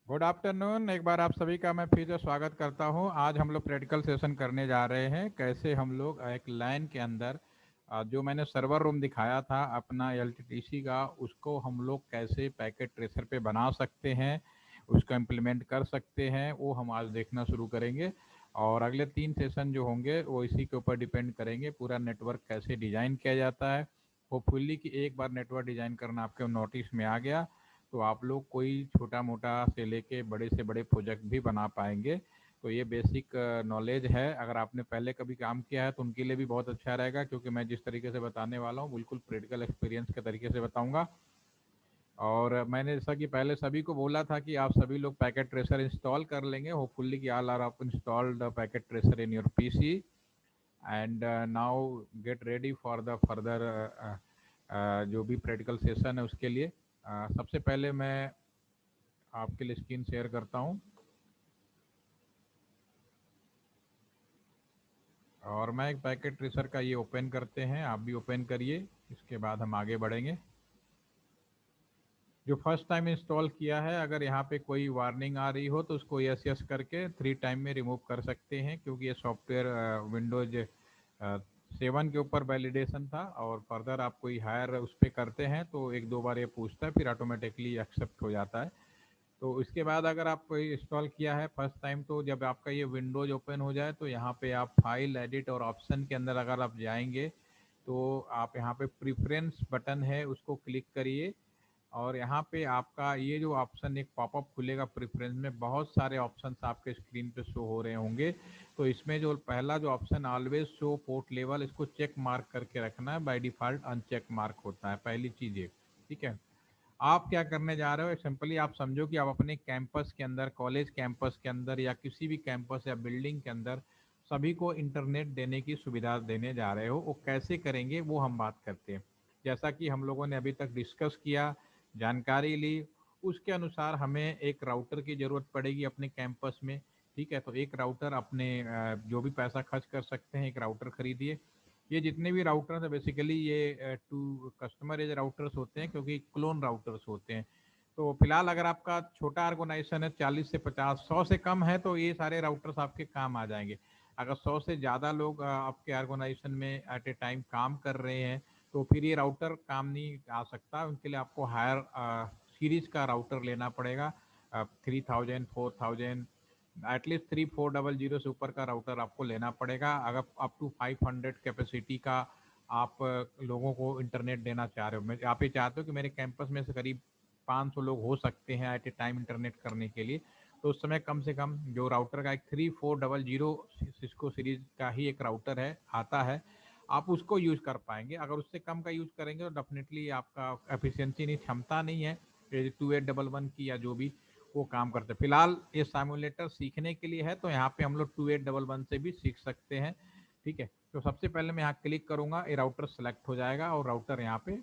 Good afternoon. एक बार आप सभी का मैं फिर से स्वागत करता हूं। आज हम लोग प्रैक्टिकल सेशन करने जा रहे हैं, कैसे हम लोग एक लाइन के अंदर जो मैंने सर्वर रूम दिखाया था अपना एलटीटीसी का, उसको हम लोग कैसे पैकेट ट्रेसर पे बना सकते हैं, उसको इम्प्लीमेंट कर सकते हैं, वो हम आज देखना शुरू करेंगे। और अगले 3 सेशन जो होंगे वो इसी के ऊपर डिपेंड करेंगे, पूरा नेटवर्क कैसे डिज़ाइन किया जाता है। होपफुली कि एक बार नेटवर्क डिज़ाइन करना आपके नोटिस में आ गया तो आप लोग कोई छोटा मोटा से लेके बड़े से बड़े प्रोजेक्ट भी बना पाएंगे। तो ये बेसिक नॉलेज है। अगर आपने पहले कभी काम किया है तो उनके लिए भी बहुत अच्छा रहेगा, क्योंकि मैं जिस तरीके से बताने वाला हूँ बिल्कुल प्रैक्टिकल एक्सपीरियंस के तरीके से बताऊंगा। और मैंने जैसा कि पहले सभी को बोला था कि आप सभी लोग पैकेट ट्रेसर इंस्टॉल कर लेंगे। होपफुल्ली कि ऑल आर आप installed packet tracer in your PC and now get ready for the further जो भी प्रैक्टिकल सेशन है उसके लिए। सबसे पहले मैं आपके लिए स्क्रीन शेयर करता हूं और मैं एक पैकेट ट्रेसर का ये ओपन करते हैं, आप भी ओपन करिए। इसके बाद हम आगे बढ़ेंगे। जो फर्स्ट टाइम इंस्टॉल किया है, अगर यहाँ पे कोई वार्निंग आ रही हो तो उसको यस यस करके 3 टाइम में रिमूव कर सकते हैं, क्योंकि ये सॉफ्टवेयर विंडोज 7 के ऊपर वैलिडेशन था और फर्दर आप कोई हायर उस पर करते हैं तो एक दो बार ये पूछता है, फिर ऑटोमेटिकली एक्सेप्ट हो जाता है। तो इसके बाद अगर आप कोई इंस्टॉल किया है फर्स्ट टाइम, तो जब आपका ये विंडोज ओपन हो जाए तो यहाँ पे आप फाइल एडिट और ऑप्शन के अंदर अगर आप जाएंगे तो आप यहाँ पे प्रिफरेंस बटन है उसको क्लिक करिए। और यहाँ पे आपका ये जो ऑप्शन एक पॉपअप खुलेगा, प्रेफरेंस में बहुत सारे ऑप्शंस आपके स्क्रीन पे शो हो रहे होंगे। तो इसमें जो पहला जो option always show port level, इसको चेक मार्क करके रखना है। बाय डिफॉल्ट अनचेक मार्क होता है, पहली चीज़ ये। ठीक है। आप क्या करने जा रहे हो, सिंपली आप समझो कि आप अपने कैंपस के अंदर, कॉलेज कैंपस के अंदर या किसी भी कैंपस या बिल्डिंग के अंदर सभी को इंटरनेट देने की सुविधा देने जा रहे हो। वो कैसे करेंगे वो हम बात करते हैं। जैसा कि हम लोगों ने अभी तक डिस्कस किया, जानकारी ली, उसके अनुसार हमें एक राउटर की ज़रूरत पड़ेगी अपने कैंपस में। ठीक है। तो एक राउटर अपने जो भी पैसा खर्च कर सकते हैं एक राउटर खरीदिए। ये जितने भी राउटर्स हैं बेसिकली ये टू कस्टमर एज राउटर्स होते हैं, क्योंकि क्लोन राउटर्स होते हैं। तो फिलहाल अगर आपका छोटा ऑर्गेनाइजेशन है, 40 से 50, 100 से कम है, तो ये सारे राउटर्स आपके काम आ जाएंगे। अगर 100 से ज़्यादा लोग आपके ऑर्गेनाइजेशन में एट ए टाइम काम कर रहे हैं तो फिर ये राउटर काम नहीं आ सकता। उनके लिए आपको हायर सीरीज का राउटर लेना पड़ेगा। 3000, 4000, एटलीस्ट 3400 से ऊपर का राउटर आपको लेना पड़ेगा अगर अप टू 500 कैपेसिटी का आप लोगों को इंटरनेट देना चाह रहे हो। मैं आप ये चाहते हो कि मेरे कैंपस में से करीब 500 लोग हो सकते हैं एट ए टाइम इंटरनेट करने के लिए, तो उस समय कम से कम जो राउटर का एक 3400 सिस्को सीरीज का ही एक राउटर है आता है, आप उसको यूज़ कर पाएंगे। अगर उससे कम का यूज़ करेंगे तो डेफिनेटली आपका एफिशिएंसी नहीं, क्षमता नहीं है 2811 की या जो भी वो काम करते हैं। फिलहाल ये साइमुलेटर सीखने के लिए है, तो यहाँ पे हम लोग 2811 से भी सीख सकते हैं। ठीक है। तो सबसे पहले मैं यहाँ क्लिक करूंगा, ये राउटर सेलेक्ट हो जाएगा और राउटर यहाँ पे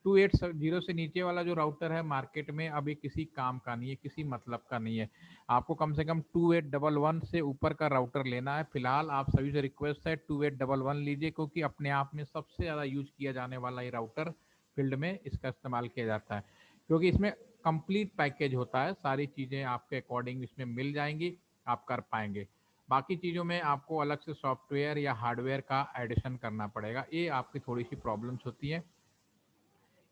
280 से नीचे वाला जो राउटर है मार्केट में अभी किसी काम का नहीं है, किसी मतलब का नहीं है। आपको कम से कम 2811 से ऊपर का राउटर लेना है। फिलहाल आप सभी से रिक्वेस्ट है 2811 लीजिए, क्योंकि अपने आप में सबसे ज़्यादा यूज किया जाने वाला ये राउटर फील्ड में इसका इस्तेमाल किया जाता है, क्योंकि इसमें कंप्लीट पैकेज होता है, सारी चीज़ें आपके अकॉर्डिंग इसमें मिल जाएंगी, आप कर पाएंगे। बाकी चीज़ों में आपको अलग से सॉफ्टवेयर या हार्डवेयर का एडिशन करना पड़ेगा, ये आपकी थोड़ी सी प्रॉब्लम्स होती है।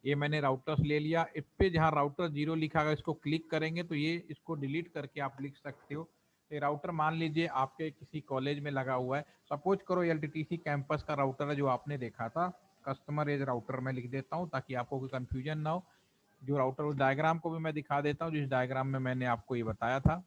ये मैंने राउटर्स ले लिया। इस पे जहाँ राउटर जीरो लिखा है इसको क्लिक करेंगे तो ये इसको डिलीट करके आप लिख सकते हो। ये राउटर मान लीजिए आपके किसी कॉलेज में लगा हुआ है, सपोज करो एलटीटीसी कैंपस का राउटर है जो आपने देखा था। कस्टमर एज राउटर मैं लिख देता हूँ ताकि आपको कोई कंफ्यूजन ना हो। जो राउटर, उस डायग्राम को भी मैं दिखा देता हूँ जिस डायग्राम में मैंने आपको ये बताया था।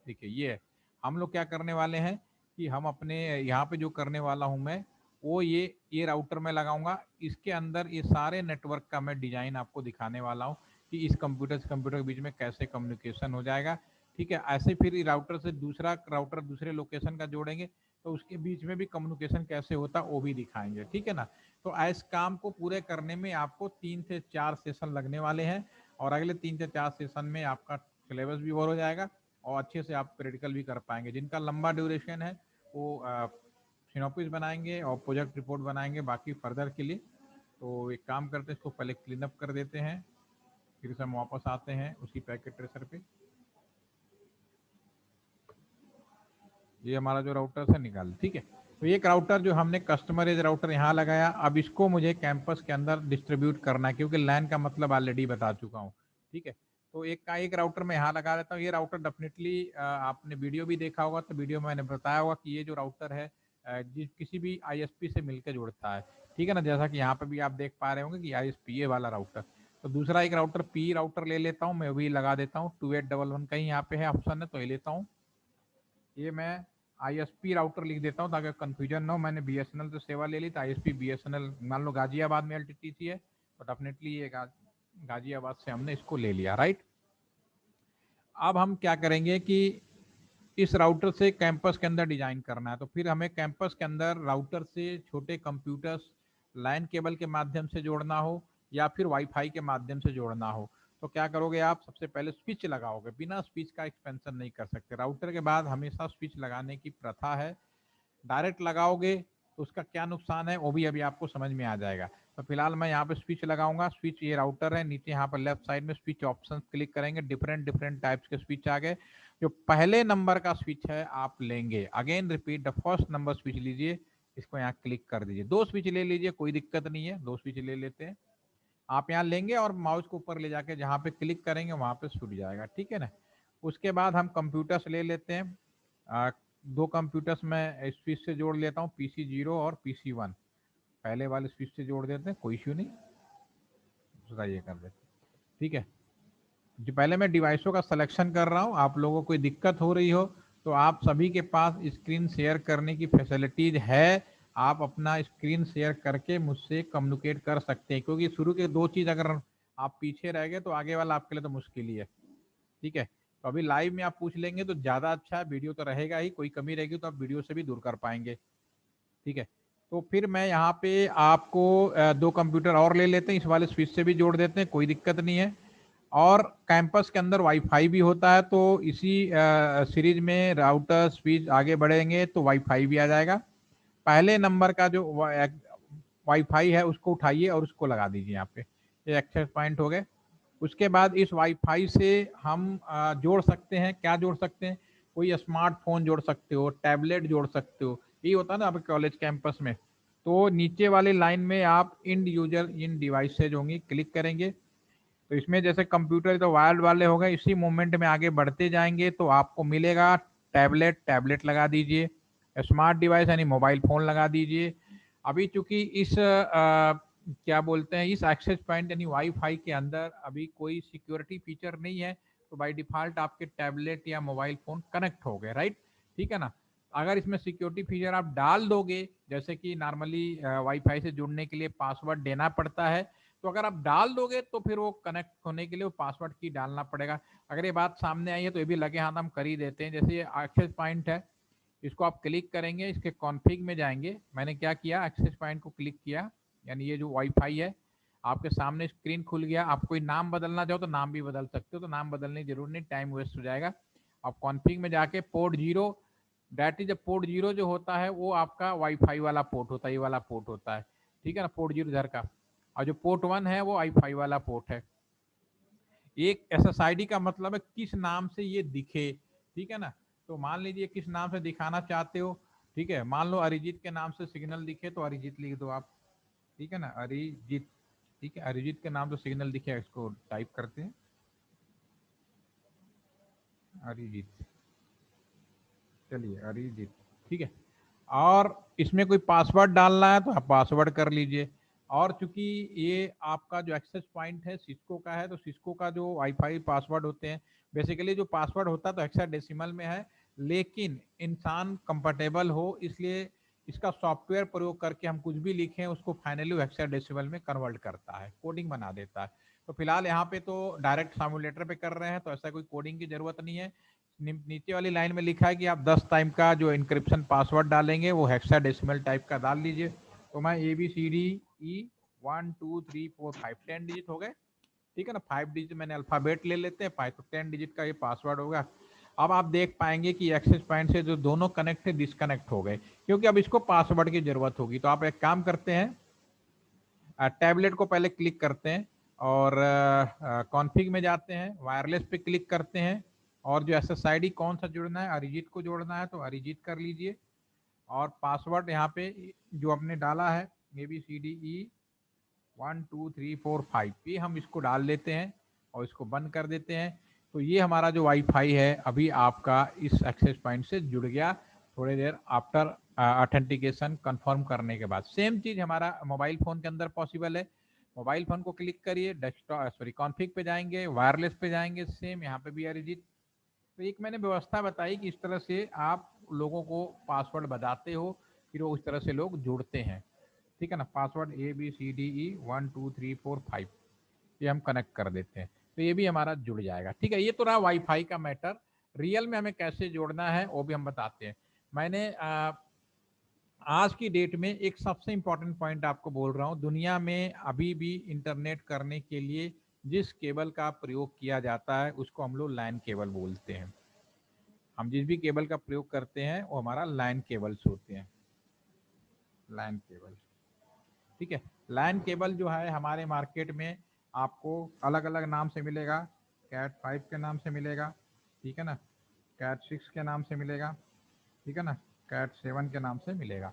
देखिए ये है। हम लोग क्या करने वाले हैं कि हम अपने यहाँ पे जो करने वाला हूँ मैं, वो ये राउटर में लगाऊंगा। इसके अंदर ये सारे नेटवर्क का मैं डिजाइन आपको दिखाने वाला हूँ कि इस कंप्यूटर से कंप्यूटर के बीच में कैसे कम्युनिकेशन हो जाएगा। ठीक है। ऐसे फिर राउटर से दूसरा राउटर दूसरे लोकेशन का जोड़ेंगे तो उसके बीच में भी कम्युनिकेशन कैसे होता है वो भी दिखाएंगे। ठीक है ना। तो इस काम को पूरे करने में आपको 3 से 4 सेशन लगने वाले हैं और अगले 3 से 4 सेशन में आपका सिलेबस भी ओवर हो जाएगा और अच्छे से आप प्रैक्टिकल भी कर पाएंगे। जिनका लंबा ड्यूरेशन है वो सिनॉपिस बनाएंगे और प्रोजेक्ट रिपोर्ट बनाएंगे बाकी फर्दर के लिए। तो एक काम करते हैं, इसको पहले क्लीन अप कर देते हैं, फिर से हम वापस आते हैं उसी पैकेट ट्रेसर पे। ये हमारा जो राउटर से निकाल, ठीक है। तो एक राउटर जो हमने कस्टमराइज राउटर यहाँ लगाया, अब इसको मुझे कैंपस के अंदर डिस्ट्रीब्यूट करना है, क्योंकि लैन का मतलब ऑलरेडी बता चुका हूँ, ठीक है। तो एक राउटर मैं यहाँ लगा देता हूँ। ये राउटर डेफिनेटली आपने वीडियो भी देखा होगा, तो वीडियो में मैंने बताया होगा कि ये जो राउटर है जिस किसी भी आईएसपी से मिलकर जुड़ता है, ठीक है ना। जैसा कि यहाँ पे भी आप देख पा रहे होंगे कि आईएसपी वाला राउटर। तो दूसरा एक राउटर पी राउटर ले लेता हूँ, मैं भी लगा देता हूँ 2811 कहीं यहाँ पे है ऑप्शन है, तो ये लेता हूँ। ये मैं आईएसपी राउटर लिख देता हूँ ताकि कंफ्यूजन ना हो। मैंने बीएसएनएल से सेवा ले ली, तो आईएसपी बीएसएनएल मान लो गाजियाबाद में एलटीटीसी है, तो डेफिनेटली ये गाजियाबाद से हमने इसको ले लिया, राइट। अब हम क्या करेंगे कि इस राउटर से कैंपस के अंदर डिजाइन करना है, तो फिर हमें कैंपस के अंदर राउटर से छोटे कंप्यूटर्स लाइन केबल के माध्यम से जोड़ना हो या फिर वाईफाई के माध्यम से जोड़ना हो, तो क्या करोगे आप, सबसे पहले स्विच लगाओगे। बिना स्विच का एक्सपेंशन नहीं कर सकते। राउटर के बाद हमेशा स्विच लगाने की प्रथा है। डायरेक्ट लगाओगे तो उसका क्या नुकसान है वो भी अभी आपको समझ में आ जाएगा। तो फिलहाल मैं यहाँ पे स्विच लगाऊंगा। स्विच, ये राउटर है, नीचे यहाँ पर लेफ्ट साइड में स्विच ऑप्शन क्लिक करेंगे, डिफरेंट डिफरेंट टाइप्स के स्विच आ गए। जो पहले नंबर का स्विच है आप लेंगे, again repeat the first number switch लीजिए, इसको यहाँ क्लिक कर दीजिए। दो स्विच ले लीजिए, कोई दिक्कत नहीं है, दो स्विच ले लेते हैं। आप यहाँ लेंगे और माउस को ऊपर ले जाके जहाँ पे क्लिक करेंगे वहां पे छूट जाएगा, ठीक है ना। उसके बाद हम कंप्यूटर्स ले लेते हैं। दो कंप्यूटर्स मैं स्विच से जोड़ लेता हूँ, PC0 और PC1। पहले वाले स्विच से जोड़ देते हैं, कोई इश्यू नहीं, दूसरा ये कर देते हैं, ठीक है। जो पहले मैं डिवाइसों का सिलेक्शन कर रहा हूँ, आप लोगों को कोई दिक्कत हो रही हो तो आप सभी के पास स्क्रीन शेयर करने की फैसिलिटीज है। आप अपना स्क्रीन शेयर करके मुझसे कम्युनिकेट कर सकते हैं, क्योंकि शुरू के दो चीज अगर आप पीछे रह गए तो आगे वाला आपके लिए तो मुश्किल ही है, ठीक है। तो अभी लाइव में आप पूछ लेंगे तो ज्यादा अच्छा है, वीडियो तो रहेगा ही, कोई कमी रहेगी तो आप वीडियो से भी दूर कर पाएंगे, ठीक है। तो फिर मैं यहाँ पे आपको दो कंप्यूटर और ले लेते हैं, इस वाले स्विच से भी जोड़ देते हैं, कोई दिक्कत नहीं है। और कैंपस के अंदर वाईफाई भी होता है, तो इसी सीरीज में राउटर स्विच आगे बढ़ेंगे तो वाईफाई भी आ जाएगा। पहले नंबर का जो वाईफाई है उसको उठाइए और उसको लगा दीजिए यहाँ पे, ये एक्सेस पॉइंट हो गए। उसके बाद इस वाईफाई से हम जोड़ सकते हैं, क्या जोड़ सकते हैं, कोई स्मार्टफोन जोड़ सकते हो, टैबलेट जोड़ सकते हो, ये होता है ना आपके कॉलेज कैंपस में। तो नीचे वाली लाइन में आप इन यूजर इन डिवाइसेज होंगी, क्लिक करेंगे तो इसमें जैसे कंप्यूटर तो वायर्ड वाले हो गए, इसी मूवमेंट में आगे बढ़ते जाएंगे तो आपको मिलेगा टैबलेट, टैबलेट लगा दीजिए। स्मार्ट डिवाइस यानी मोबाइल फोन लगा दीजिए। अभी चूंकि इस क्या बोलते हैं, इस एक्सेस पॉइंट यानी वाईफाई के अंदर अभी कोई सिक्योरिटी फीचर नहीं है, तो बाय डिफॉल्ट आपके टैबलेट या मोबाइल फोन कनेक्ट हो गए, राइट, ठीक है ना। अगर इसमें सिक्योरिटी फीचर आप डाल दोगे, जैसे कि नॉर्मली वाईफाई से जुड़ने के लिए पासवर्ड देना पड़ता है, तो अगर आप डाल दोगे तो फिर वो कनेक्ट होने के लिए वो पासवर्ड की डालना पड़ेगा। अगर ये बात सामने आई है तो ये भी लगे हाथ हम कर ही देते हैं। जैसे ये एक्सेस पॉइंट है, इसको आप क्लिक करेंगे, इसके कॉन्फ़िग में जाएंगे। मैंने क्या किया, एक्सेस पॉइंट को क्लिक किया, यानी ये जो वाईफाई है आपके सामने स्क्रीन खुल गया। आप कोई नाम बदलना चाहो तो नाम भी बदल सकते हो, तो नाम बदलने की जरूरत नहीं, टाइम वेस्ट हो जाएगा। आप कॉन्फ़िग में जाके पोर्ट 0, दैट इज पोर्ट 0 जो होता है वो आपका वाईफाई वाला पोर्ट होता है, ये वाला पोर्ट होता है, ठीक है ना, पोर्ट 0 इधर का। और जो पोर्ट 1 है वो वाईफाई वाला पोर्ट है। एक SSID का मतलब है किस नाम से ये दिखे, ठीक है ना। तो मान लीजिए किस नाम से दिखाना चाहते हो, ठीक है। मान लो अरिजीत के नाम से सिग्नल दिखे तो अरिजीत लिख दो आप, ठीक है ना, अरिजीत, ठीक है। अरिजीत के नाम से सिग्नल दिखे, इसको टाइप करते हैं अरिजीत, चलिए अरिजीत, ठीक है। और इसमें कोई पासवर्ड डालना है तो आप पासवर्ड कर लीजिए। और चूंकि ये आपका जो एक्सेस पॉइंट है सिस्को का है, तो सिस्को का जो वाईफाई पासवर्ड होते हैं, बेसिकली जो पासवर्ड होता है तो हेक्साडेसिमल में है, लेकिन इंसान कंफर्टेबल हो इसलिए इसका सॉफ्टवेयर प्रयोग करके हम कुछ भी लिखें उसको फाइनली हेक्साडेसिमल में कन्वर्ट करता है, कोडिंग बना देता है। तो फिलहाल यहाँ पे तो डायरेक्ट सामुलेटर पे कर रहे हैं, तो ऐसा कोई कोडिंग की जरूरत नहीं है। नीचे वाली लाइन में लिखा है कि आप 10 टाइम का जो इंक्रिप्शन पासवर्ड डालेंगे वो हेक्साडेसिमल टाइप का डाल लीजिए। तो मैं ABCDE 1 2 3 4 5 10 डिजिट हो गए, ठीक है ना। 5 डिजिट मैंने अल्फाबेट ले लेते हैं, 5 तो 10 डिजिट का ये पासवर्ड होगा। अब आप देख पाएंगे कि एक्सेस पॉइंट से जो दोनों कनेक्ट है डिस्कनेक्ट हो गए, क्योंकि अब इसको पासवर्ड की जरूरत होगी। तो आप एक काम करते हैं, टैबलेट को पहले क्लिक करते हैं और कॉन्फ़िग में जाते हैं, वायरलेस पे क्लिक करते हैं और जो SSID कौन सा जोड़ना है, अरिजीत को जोड़ना है तो अरिजीत कर लीजिए। और पासवर्ड यहाँ पे जो आपने डाला है ABCDE 1 2 3 4 5, ये हम इसको डाल लेते हैं और इसको बंद कर देते हैं। तो ये हमारा जो वाईफाई है अभी आपका इस एक्सेस पॉइंट से जुड़ गया थोड़ी देर आफ्टर ऑथेंटिकेशन कंफर्म करने के बाद। सेम चीज हमारा मोबाइल फोन के अंदर पॉसिबल है। मोबाइल फोन को क्लिक करिए, डेस्कटॉप कॉन्फ़िग पे जाएंगे, वायरलेस पे जाएंगे, सेम यहाँ पे भी अरिजीत। तो एक मैंने व्यवस्था बताई कि इस तरह से आप लोगों को पासवर्ड बताते हो, फिर वो उस तरह से लोग जुड़ते हैं। ठीक है ना, पासवर्ड ABCDE 1 2 3 4 5 ये हम कनेक्ट कर देते हैं तो ये भी हमारा जुड़ जाएगा। ठीक है, ये तो रहा वाईफाई का मैटर। रियल में हमें कैसे जोड़ना है वो भी हम बताते हैं। मैंने आज की डेट में एक सबसे इंपॉर्टेंट पॉइंट आपको बोल रहा हूँ। दुनिया में अभी भी इंटरनेट करने के लिए जिस केबल का प्रयोग किया जाता है उसको हम लोग लैन केबल बोलते हैं। हम जिस भी केबल का प्रयोग करते हैं वो हमारा लैन केबल्स होते हैं, लैन केबल। ठीक है, लैन केबल जो है हमारे मार्केट में आपको अलग अलग नाम से मिलेगा। कैट 5 के नाम से मिलेगा, ठीक है ना, कैट 6 के नाम से मिलेगा, ठीक है ना, कैट 7 के नाम से मिलेगा,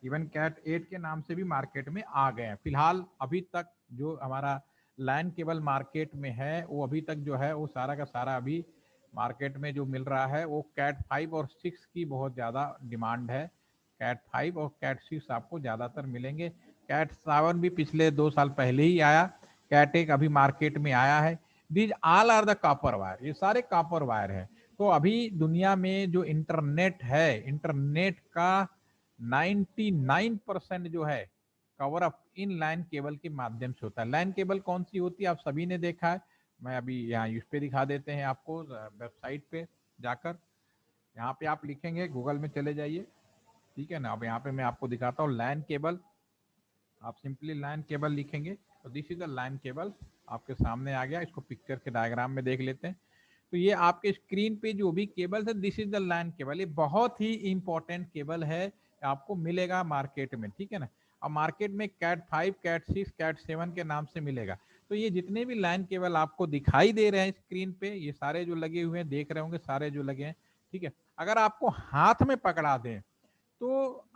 इवन कैट 8 के नाम से भी मार्केट में आ गए हैं। फिलहाल अभी तक जो हमारा लैन केबल मार्केट में है वो अभी तक जो है वो सारा का सारा अभी मार्केट में जो मिल रहा है वो कैट 5 और 6 की बहुत ज़्यादा डिमांड है। कैट 5 और कैट 6 आपको ज़्यादातर मिलेंगे। कैट 7 भी पिछले 2 साल पहले ही आया, कैट 1 अभी मार्केट में आया है। These all are the copper wire, ये सारे कॉपर वायर है। तो अभी दुनिया में जो इंटरनेट है, इंटरनेट का 99% जो है cover up in line cable के माध्यम से होता है। लाइन केबल कौन सी होती है आप सभी ने देखा है, मैं अभी यहाँ इस पे दिखा देते हैं आपको वेबसाइट पे जाकर। यहाँ पे आप लिखेंगे, गूगल में चले जाइए, ठीक है ना। अब यहाँ पे मैं आपको दिखाता हूँ लैन केबल। आप सिंपली लैन केबल लिखेंगे तो this is the LAN cable आपके सामने आ गया। इसको पिक्चर के डायग्राम में देख लेते हैं। तो ये आपके स्क्रीन पे जो भी केबल है this is the LAN cable. ये बहुत ही इंपॉर्टेंट केबल है, आपको मिलेगा मार्केट में, ठीक है ना। अब मार्केट में कैट 5, कैट 6, कैट 7 के नाम से मिलेगा। तो ये जितने भी लैन केबल आपको दिखाई दे रहे हैं स्क्रीन पे, ये सारे जो लगे हुए हैं देख रहे होंगे, सारे जो लगे हैं, ठीक है। अगर आपको हाथ में पकड़ा दें तो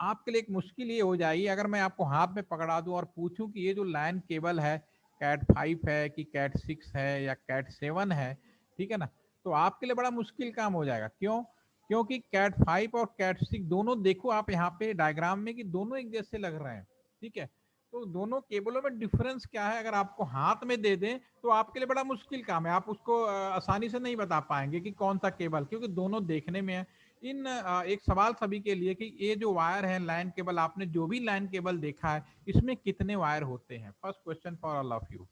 आपके लिए एक मुश्किल ये हो जाएगी। अगर मैं आपको हाथ में पकड़ा दूं और पूछूं कि ये जो लैन केबल है कैट 5 है कि कैट 6 है या कैट 7 है, ठीक है ना, तो आपके लिए बड़ा मुश्किल काम हो जाएगा। क्यों? क्योंकि कैट 5 और कैट 6 दोनों देखो आप यहाँ पे डायग्राम में कि दोनों एक जैसे लग रहे हैं, ठीक है। तो दोनों केबलों में डिफरेंस क्या है, अगर आपको हाथ में दे दें तो आपके लिए बड़ा मुश्किल काम है। आप उसको आसानी से नहीं बता पाएंगे कि कौन सा केबल, क्योंकि दोनों देखने में है। एक सवाल सभी के लिए कि ये जो वायर है लाइन केबल, आपने जो भी लाइन केबल देखा है इसमें कितने वायर होते हैं? First question for all of you,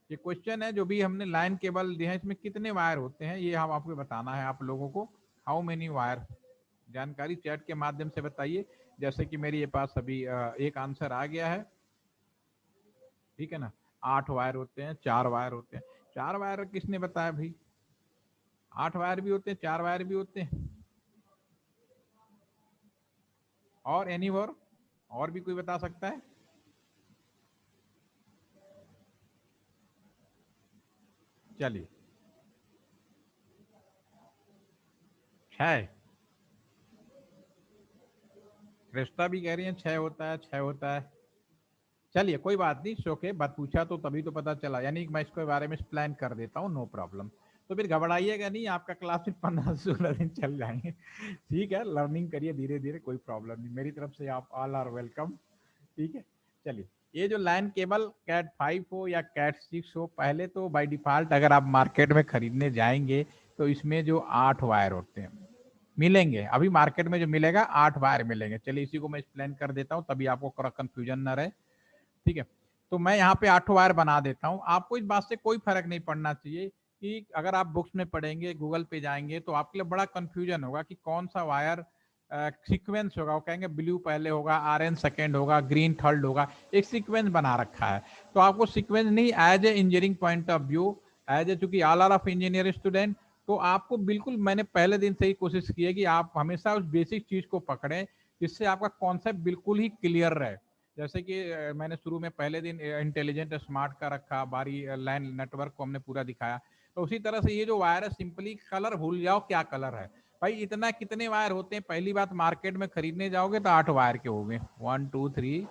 ये क्वेश्चन है जो भी हमने लाइन केबल दिया है इसमें कितने वायर होते हैं, ये हम आपको बताना है आप लोगों को। हाउ मेनी वायर, जानकारी चैट के माध्यम से बताइए। जैसे कि मेरे पास अभी एक आंसर आ गया है, ठीक है ना। 8 वायर होते हैं, 4 वायर होते हैं। 4 वायर किसने बताया भाई? 8 वायर भी होते हैं, 4 वायर भी होते हैं। और एनी और भी कोई बता सकता है? चलिए, 6। कृष्णा भी कह रही है 6 होता है, 6 होता है। चलिए कोई बात नहीं, शोके बात पूछा तो तभी तो पता चला, यानी मैं इसके बारे में प्लान कर देता हूँ, नो प्रॉब्लम। तो फिर घबराइएगा नहीं, आपका क्लास सिर्फ 15 से 16 दिन चल जाएंगे। ठीक है, लर्निंग करिए धीरे धीरे, कोई प्रॉब्लम नहीं, मेरी तरफ से आप ऑल आर वेलकम। ठीक है, चलिए। ये जो लाइन केबल कैट 5 हो या कैट 6 हो, पहले तो बाय डिफॉल्ट अगर आप मार्केट में खरीदने जाएंगे तो इसमें जो 8 वायर होते हैं मिलेंगे। अभी मार्केट में जो मिलेगा 8 वायर मिलेंगे। चलिए इसी को मैं एक्सप्लेन कर देता हूँ तभी आपको कंफ्यूजन ना रहे, ठीक है। तो मैं यहाँ पे 8 वायर बना देता हूँ। आपको इस बात से कोई फर्क नहीं पड़ना चाहिए कि अगर आप बुक्स में पढ़ेंगे, गूगल पे जाएंगे तो आपके लिए बड़ा कंफ्यूजन होगा कि कौन सा वायर सीक्वेंस होगा। वो कहेंगे ब्लू पहले होगा, ऑरेंज सेकंड होगा, ग्रीन थर्ड होगा, एक सीक्वेंस बना रखा है। तो आपको सीक्वेंस नहीं, as a engineering point of view, as a चूंकि all are of engineer student, तो आपको बिल्कुल मैंने पहले दिन से ही कोशिश की है कि आप हमेशा उस बेसिक चीज को पकड़ें जिससे आपका कॉन्सेप्ट बिल्कुल ही क्लियर रहे। जैसे कि मैंने शुरू में पहले दिन इंटेलिजेंट स्मार्ट का रखा, बारी लाइन नेटवर्क को हमने पूरा दिखाया। तो उसी तरह से ये जो वायर है, सिंपली कलर भूल जाओ क्या कलर है भाई। इतना कितने वायर होते हैं, पहली बात मार्केट में खरीदने जाओगे तो 8 वायर के होंगे, 1 2 3,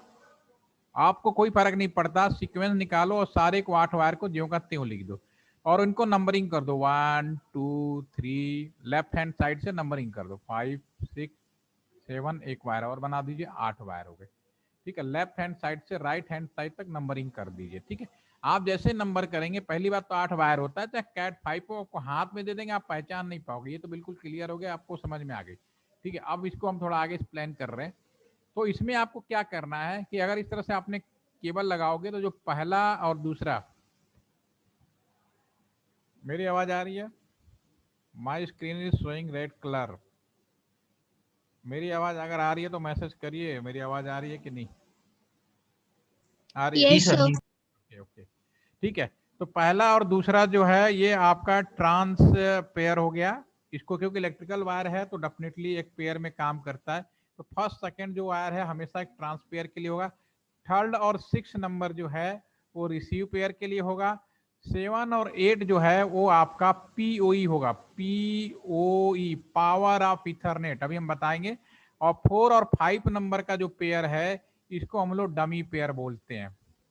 आपको कोई फर्क नहीं पड़ता, सीक्वेंस निकालो और सारे को 8 वायर को ज्यों का त्यों लिख दो और उनको नंबरिंग कर दो 1 2 3, लेफ्ट हैंड साइड से नंबरिंग कर दो 5 6 7, एक वायर और बना दीजिए, 8 वायर हो गए। ठीक है, लेफ्ट हैंड साइड से राइट हैंड साइड तक नंबरिंग कर दीजिए। ठीक है, आप जैसे नंबर करेंगे, पहली बात तो 8 वायर होता है, चाहे कैट 5 को आपको हाथ में दे देंगे आप पहचान नहीं पाओगे, ये तो बिल्कुल क्लियर हो गया, आपको समझ में आ गई। ठीक है, अब इसको हम थोड़ा आगे एक्सप्लेन कर रहे हैं। तो इसमें आपको क्या करना है कि अगर इस तरह से आपने केबल लगाओगे तो जो पहला और दूसरा, मेरी आवाज आ रही है? My screen is showing red colour. मेरी आवाज अगर आ रही है तो मैसेज करिए, मेरी आवाज आ रही है कि नहीं आ रही है? Yes sir. ओके ओके, ठीक है। तो पहला और दूसरा जो है ये आपका ट्रांस पेयर हो गया, इसको क्योंकि इलेक्ट्रिकल वायर है तो डेफिनेटली एक पेयर में काम करता है। तो फर्स्ट सेकंड जो वायर है हमेशा एक ट्रांस पेयर के लिए होगा। थर्ड और 6 नंबर जो है वो रिसीव पेयर के लिए होगा। 7 और 8 जो है वो आपका पीओई होगा, पीओई, पावर ऑफ इथरनेट, अभी हम बताएंगे। और 4 और 5 नंबर का जो पेयर है इसको हम लोग डमी पेयर बोलते हैं।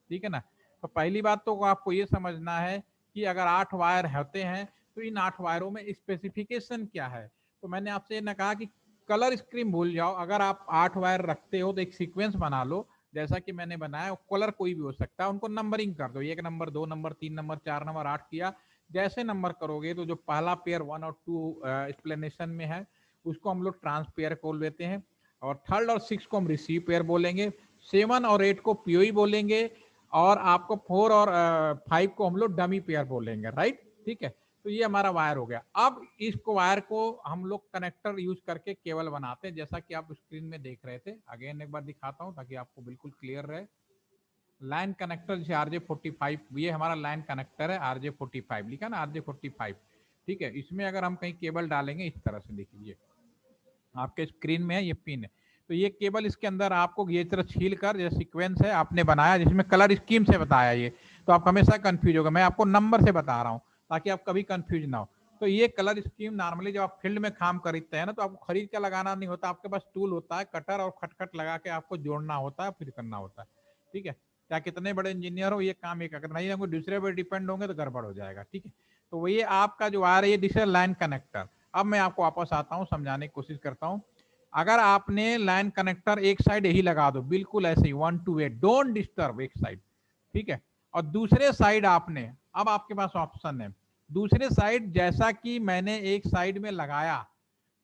ठीक है ना। तो पहली बात तो आपको ये समझना है कि अगर 8 वायर होते हैं तो इन 8 वायरों में स्पेसिफिकेशन क्या है। तो मैंने आपसे ये ना कहा कि कलर स्कीम भूल जाओ, अगर आप 8 वायर रखते हो तो एक सीक्वेंस बना लो जैसा कि मैंने बनाया, कलर कोई भी हो सकता है, उनको नंबरिंग कर दो, 1 नंबर 2 नंबर 3 नंबर 4 नंबर 8 किया। जैसे नंबर करोगे तो जो पहला पेयर 1 और 2 एक्सप्लेनेशन में है उसको हम लोग ट्रांस पेयर बोल देते हैं, और थर्ड और 6 को हम रिसीव पेयर बोलेंगे, 7 और 8 को पीओई बोलेंगे, और आपको 4 और 5 को हम लोग डमी पेयर बोलेंगे, राइट। ठीक है, तो ये हमारा वायर हो गया। अब इसको वायर को हम लोग कनेक्टर यूज करके केबल बनाते हैं, जैसा कि आप स्क्रीन में देख रहे थे। अगेन एक बार दिखाता हूं ताकि आपको बिल्कुल क्लियर रहे। लाइन कनेक्टर जैसे RJ45, ये हमारा लाइन कनेक्टर है, RJ45 लिखा ना, RJ45। ठीक है, इसमें अगर हम कहीं केबल डालेंगे इस तरह से, देखिए आपके स्क्रीन में है ये पिन है, तो ये केबल इसके अंदर आपको ये तरह छील कर, जैसे सीक्वेंस है आपने बनाया जिसमें कलर स्कीम से बताया ये, तो आप हमेशा कंफ्यूज होगा, मैं आपको नंबर से बता रहा हूँ ताकि आप कभी कंफ्यूज ना हो। तो ये कलर स्कीम नॉर्मली जब आप फील्ड में काम खरीदते हैं ना तो आपको खरीद के लगाना नहीं होता, आपके पास टूल होता है, कटर और खटखट लगा के आपको जोड़ना होता है, फिर करना होता है। ठीक है, क्या कितने बड़े इंजीनियर हो ये काम एक, अगर नहीं होंगे दूसरे पर डिपेंड होंगे तो गड़बड़ हो जाएगा। ठीक है, तो ये आपका जो आ रही है डिजिटल लाइन कनेक्टर। अब मैं आपको वापस आता हूँ, समझाने की कोशिश करता हूँ। अगर आपने लाइन कनेक्टर एक साइड यही लगा दो, बिल्कुल ऐसे ही 1 to 8, डोंट डिस्टर्ब एक साइड। ठीक है, और दूसरे साइड आपने, अब आपके पास ऑप्शन है, दूसरे साइड जैसा कि मैंने एक साइड में लगाया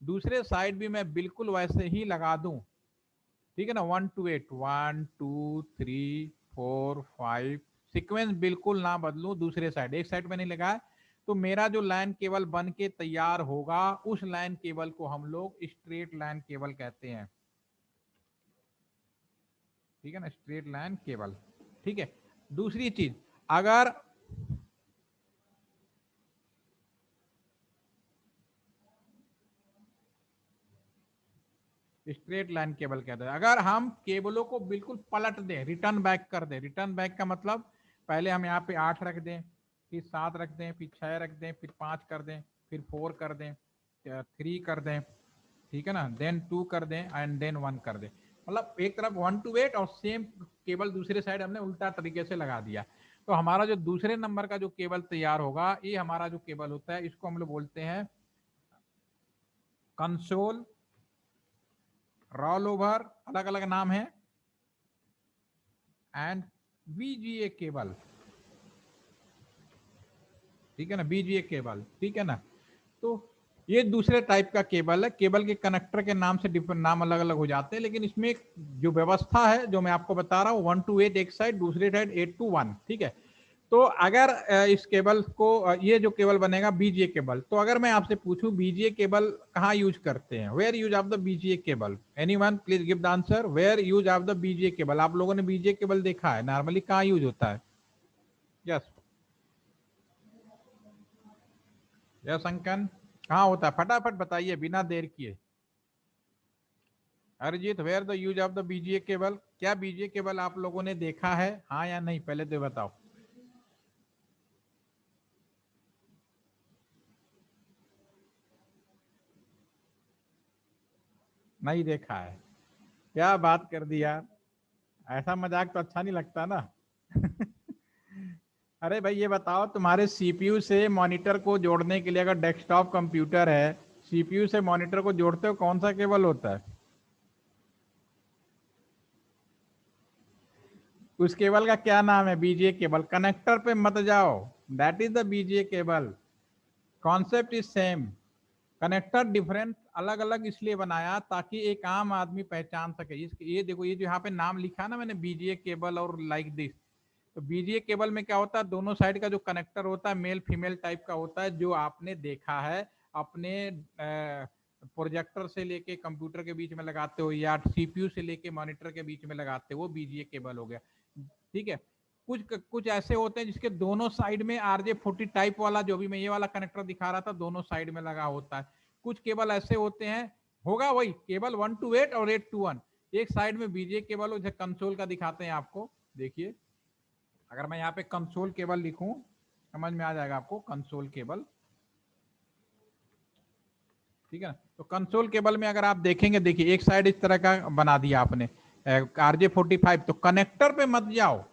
दूसरे साइड भी मैं बिल्कुल वैसे ही लगा दूं। ठीक है ना, 1 to 8, 1 2 3 4 5, सीक्वेंस बिल्कुल ना बदलूं, दूसरे साइड, एक साइड में नहीं लगाया, तो मेरा जो लाइन केबल बन के तैयार होगा उस लाइन केबल को हम लोग स्ट्रेट लाइन केबल कहते हैं। ठीक है ना, स्ट्रेट लाइन केबल। ठीक है, दूसरी चीज, अगर स्ट्रेट लाइन केबल कहते हैं, अगर हम केबलों को बिल्कुल पलट दें, रिटर्न बैक कर दें, रिटर्न बैक का मतलब पहले हम यहाँ पे 8 रख दें, फिर 7 रख दें, फिर 6 रख दें, फिर 5 कर दें, फिर 4 कर दें, 3 कर दें, ठीक है ना, देन 2 कर दें एंड देन 1 कर दें, मतलब एक तरफ 1 to 8 और सेम केबल दूसरे साइड हमने उल्टा तरीके से लगा दिया, तो हमारा जो दूसरे नंबर का जो केबल तैयार होगा, ये हमारा जो केबल होता है इसको हम लोग बोलते हैं कंसोल रोल ओवर, अलग अलग नाम है, एंड बीजीए केबल। ठीक है ना, बीजीए केबल। ठीक है ना, तो ये दूसरे टाइप का केबल है, केबल के कनेक्टर के नाम से डिफरेंट नाम अलग अलग हो जाते हैं, लेकिन इसमें जो व्यवस्था है जो मैं आपको बता रहा हूँ, 1 to 8 एक साइड, दूसरी साइड 8 to 1। ठीक है, तो अगर इस केबल को ये जो केबल बनेगा बीजीए केबल, तो अगर मैं आपसे पूछूं बीजीए केबल कहाँ यूज करते हैं, where use of the BGA cable, anyone please give the answer, where use of the BGA cable, आप लोगों ने बीजीए केबल देखा है नॉर्मली कहाँ यूज होता है? यस यस अंकन, कहाँ होता है, फटाफट बताइए बिना देर किए। Arijit, where the use of the BGA cable, क्या बीजीए केबल आप लोगों ने देखा है, हाँ या नहीं, पहले तो बताओ। नहीं देखा है, क्या बात कर दी यार, ऐसा मजाक तो अच्छा नहीं लगता ना। अरे भाई ये बताओ, तुम्हारे सीपीयू से मॉनिटर को जोड़ने के लिए, अगर डेस्कटॉप कंप्यूटर है, सीपीयू से मॉनिटर को जोड़ते हो कौन सा केबल होता है? उस केबल का क्या नाम है? VGA cable. कनेक्टर पे मत जाओ, that is the BGA cable. Concept is same. Connector different, अलग अलग इसलिए बनाया ताकि एक आम आदमी पहचान सके। ये देखो, ये जो यहाँ पे नाम लिखा है ना मैंने, बीजीए केबल और लाइक दिस, तो बीजीए केबल में क्या होता है, दोनों साइड का जो कनेक्टर होता है मेल फीमेल टाइप का होता है, जो आपने देखा है अपने प्रोजेक्टर से लेके कंप्यूटर के बीच में लगाते हो, या सीपीयू से लेके मॉनिटर के बीच में लगाते हो, वो बीजीए केबल हो गया। ठीक है। कुछ कुछ ऐसे होते हैं जिसके दोनों साइड में RJ40 टाइप वाला, जो भी मैं ये वाला कनेक्टर दिखा रहा था, दोनों साइड में लगा होता है। कुछ केबल ऐसे होते हैं, होगा वही केबल 1 to 8 और 8 to 1, एक साइड में बीजीए केबल हो, जैसे कंसोल का दिखाते हैं आपको। देखिए, अगर मैं यहाँ पे कंसोल केबल लिखूं, समझ में आ जाएगा आपको, कंसोल केबल। ठीक है ना, तो कंसोल केबल में अगर आप देखेंगे, देखिए एक साइड इस तरह का बना दिया आपने RJ45, तो कनेक्टर पे मत जाओ,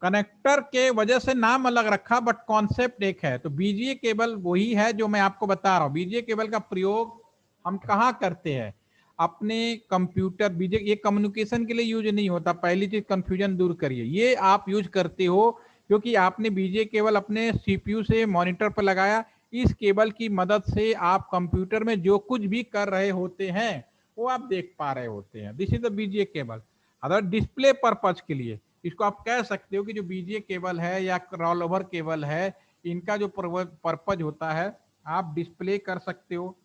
कनेक्टर के वजह से नाम अलग रखा बट कॉन्सेप्ट एक है। तो बीजीए केबल वही है जो मैं आपको बता रहा हूं। बीजीए केबल का प्रयोग हम कहाँ करते हैं? अपने कंप्यूटर, बीजीए ये कम्युनिकेशन के लिए यूज नहीं होता, पहली चीज कंफ्यूजन दूर करिए। ये आप यूज करते हो क्योंकि आपने बीजीए केबल अपने सीपीयू से मॉनिटर पर लगाया। इस केबल की मदद से आप कंप्यूटर में जो कुछ भी कर रहे होते हैं वो आप देख पा रहे होते हैं। This is the BGA cable. Other display purpose के लिए इसको आप कह सकते हो कि जो बीजीए केबल है या रोल ओवर केबल है, इनका जो पर्पज होता है, आप डिस्प्ले कर सकते हो।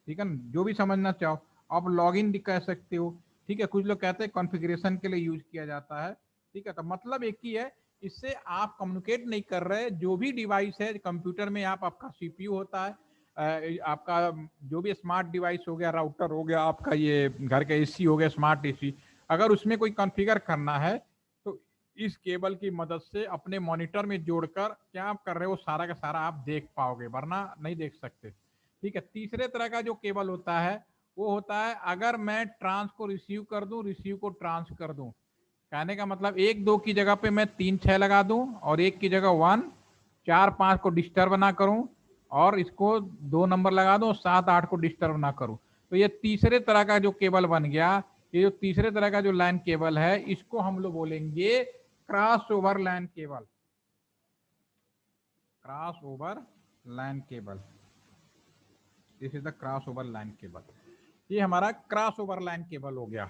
ठीक है ना, जो भी समझना चाहो। आप लॉग इन भी कह सकते हो। ठीक है, कुछ लोग कहते हैं कॉन्फ़िगरेशन के लिए यूज किया जाता है। ठीक है, तो मतलब एक ही है, इससे आप कम्युनिकेट नहीं कर रहे। जो भी डिवाइस है कंप्यूटर में, आपका सीपीयू होता है, आपका जो भी स्मार्ट डिवाइस हो गया, राउटर हो गया, आपका ये घर का एसी हो गया, स्मार्ट एसी, अगर उसमें कोई कॉन्फ़िगर करना है तो इस केबल की मदद से अपने मॉनिटर में जोड़कर क्या आप कर रहे हो, सारा का सारा आप देख पाओगे, वरना नहीं देख सकते। ठीक है। तीसरे तरह का जो केबल होता है वो होता है, अगर मैं ट्रांस को रिसीव कर दूं, रिसीव को ट्रांस कर दूं, कहने का मतलब एक दो की जगह पे मैं 3 6 लगा दूं, और एक की जगह 1 4 5 को डिस्टर्ब ना करूं, और इसको 2 नंबर लगा दूं, 7 8 को डिस्टर्ब ना करूं। तो ये तीसरे तरह का जो केबल बन गया। ये जो तीसरे तरह का जो लैन केबल है, इसको हम लोग बोलेंगे cross over LAN cable. Cross over LAN cable, this is the cross over line cable. ये हमारा क्रॉस ओवर लाइन केबल हो गया।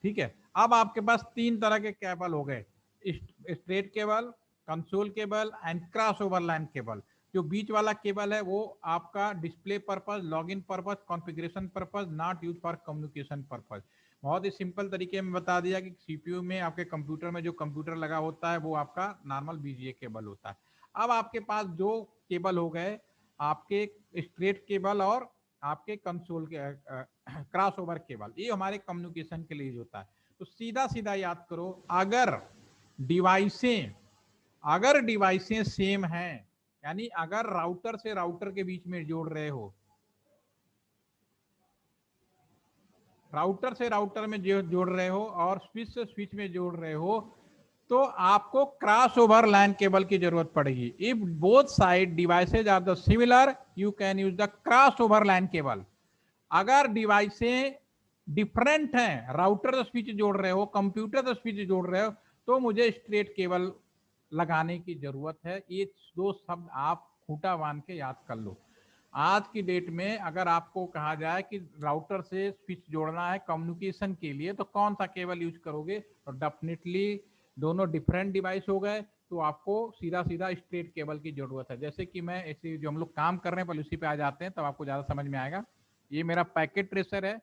ठीक है। अब आपके पास 3 तरह के केबल हो गए, straight cable, console cable and cross over line cable. जो बीच वाला केबल है वो आपका display purpose, login purpose, configuration purpose, not use for communication purpose. बहुत ही सिंपल तरीके में बता दिया कि सीपीयू में, आपके कंप्यूटर में जो कंप्यूटर लगा होता है वो आपका नॉर्मल बीजीए केबल होता है। अब आपके पास जो केबल हो गए, आपके स्ट्रेट केबल और आपके कंसोल के क्रॉस ओवर केबल, ये हमारे कम्युनिकेशन के लिए यूज होता है। तो सीधा सीधा याद करो, डिवाइसें अगर डिवाइसें सेम हैं, यानी अगर राउटर से राउटर के बीच में जोड़ रहे हो, राउटर से राउटर में जो जोड़ रहे हो और स्विच से स्विच में जोड़ रहे हो, तो आपको क्रॉस ओवर लैन केबल की जरूरत पड़ेगी। If both side devices are the similar, you can use the cross over LAN cable. अगर डिवाइसें डिफरेंट हैं, राउटर से स्विच जोड़ रहे हो, कंप्यूटर से स्विच जोड़ रहे हो, तो मुझे स्ट्रेट केबल लगाने की जरूरत है। ये 2 शब्द आप खूंटा बांध के याद कर लो। आज की डेट में अगर आपको कहा जाए कि राउटर से स्विच जोड़ना है कम्युनिकेशन के लिए, तो कौन सा केबल यूज करोगे? तो डेफिनेटली दोनों डिफरेंट डिवाइस हो गए, तो आपको सीधा सीधा स्ट्रेट केबल की जरूरत है। जैसे कि मैं ऐसे जो हम लोग काम कर रहे हैं, पहले उसी पे आ जाते हैं, तब आपको ज्यादा समझ में आएगा। ये मेरा पैकेट ट्रेसर है।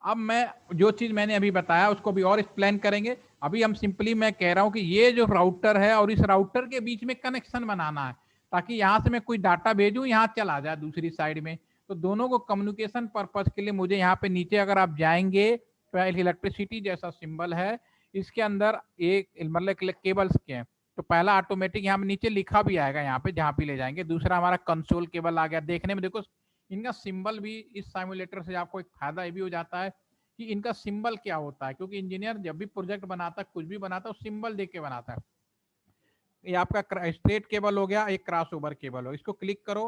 अब मैं जो चीज मैंने अभी बताया उसको भी और एक्सप्लेन करेंगे। अभी हम सिंपली मैं कह रहा हूं कि ये जो राउटर है और इस राउटर के बीच में कनेक्शन बनाना है, ताकि यहां से मैं कोई डाटा भेजूं, यहां चला जाए दूसरी साइड में। तो दोनों को कम्युनिकेशन पर्पज के लिए मुझे यहाँ पे नीचे अगर आप जाएंगे तो इलेक्ट्रिसिटी जैसा सिंबल है, इसके अंदर एक मतलब केबल्स के हैं। तो पहला ऑटोमेटिक यहाँ पे नीचे लिखा भी आएगा, यहाँ पे जहाँ पे ले जाएंगे। दूसरा हमारा कंसोल केबल आ गया। देखने में देखो, इनका सिंबल भी इस साइमुलेटर से आपको एक फायदा ये भी हो जाता है कि इनका सिंबल क्या होता है, क्योंकि इंजीनियर जब भी प्रोजेक्ट बनाता है, कुछ भी बनाता है, सिंबल देख के बनाता है। ये आपका स्ट्रेट केबल हो गया, एक क्रॉस ओवर केबल हो, इसको क्लिक करो,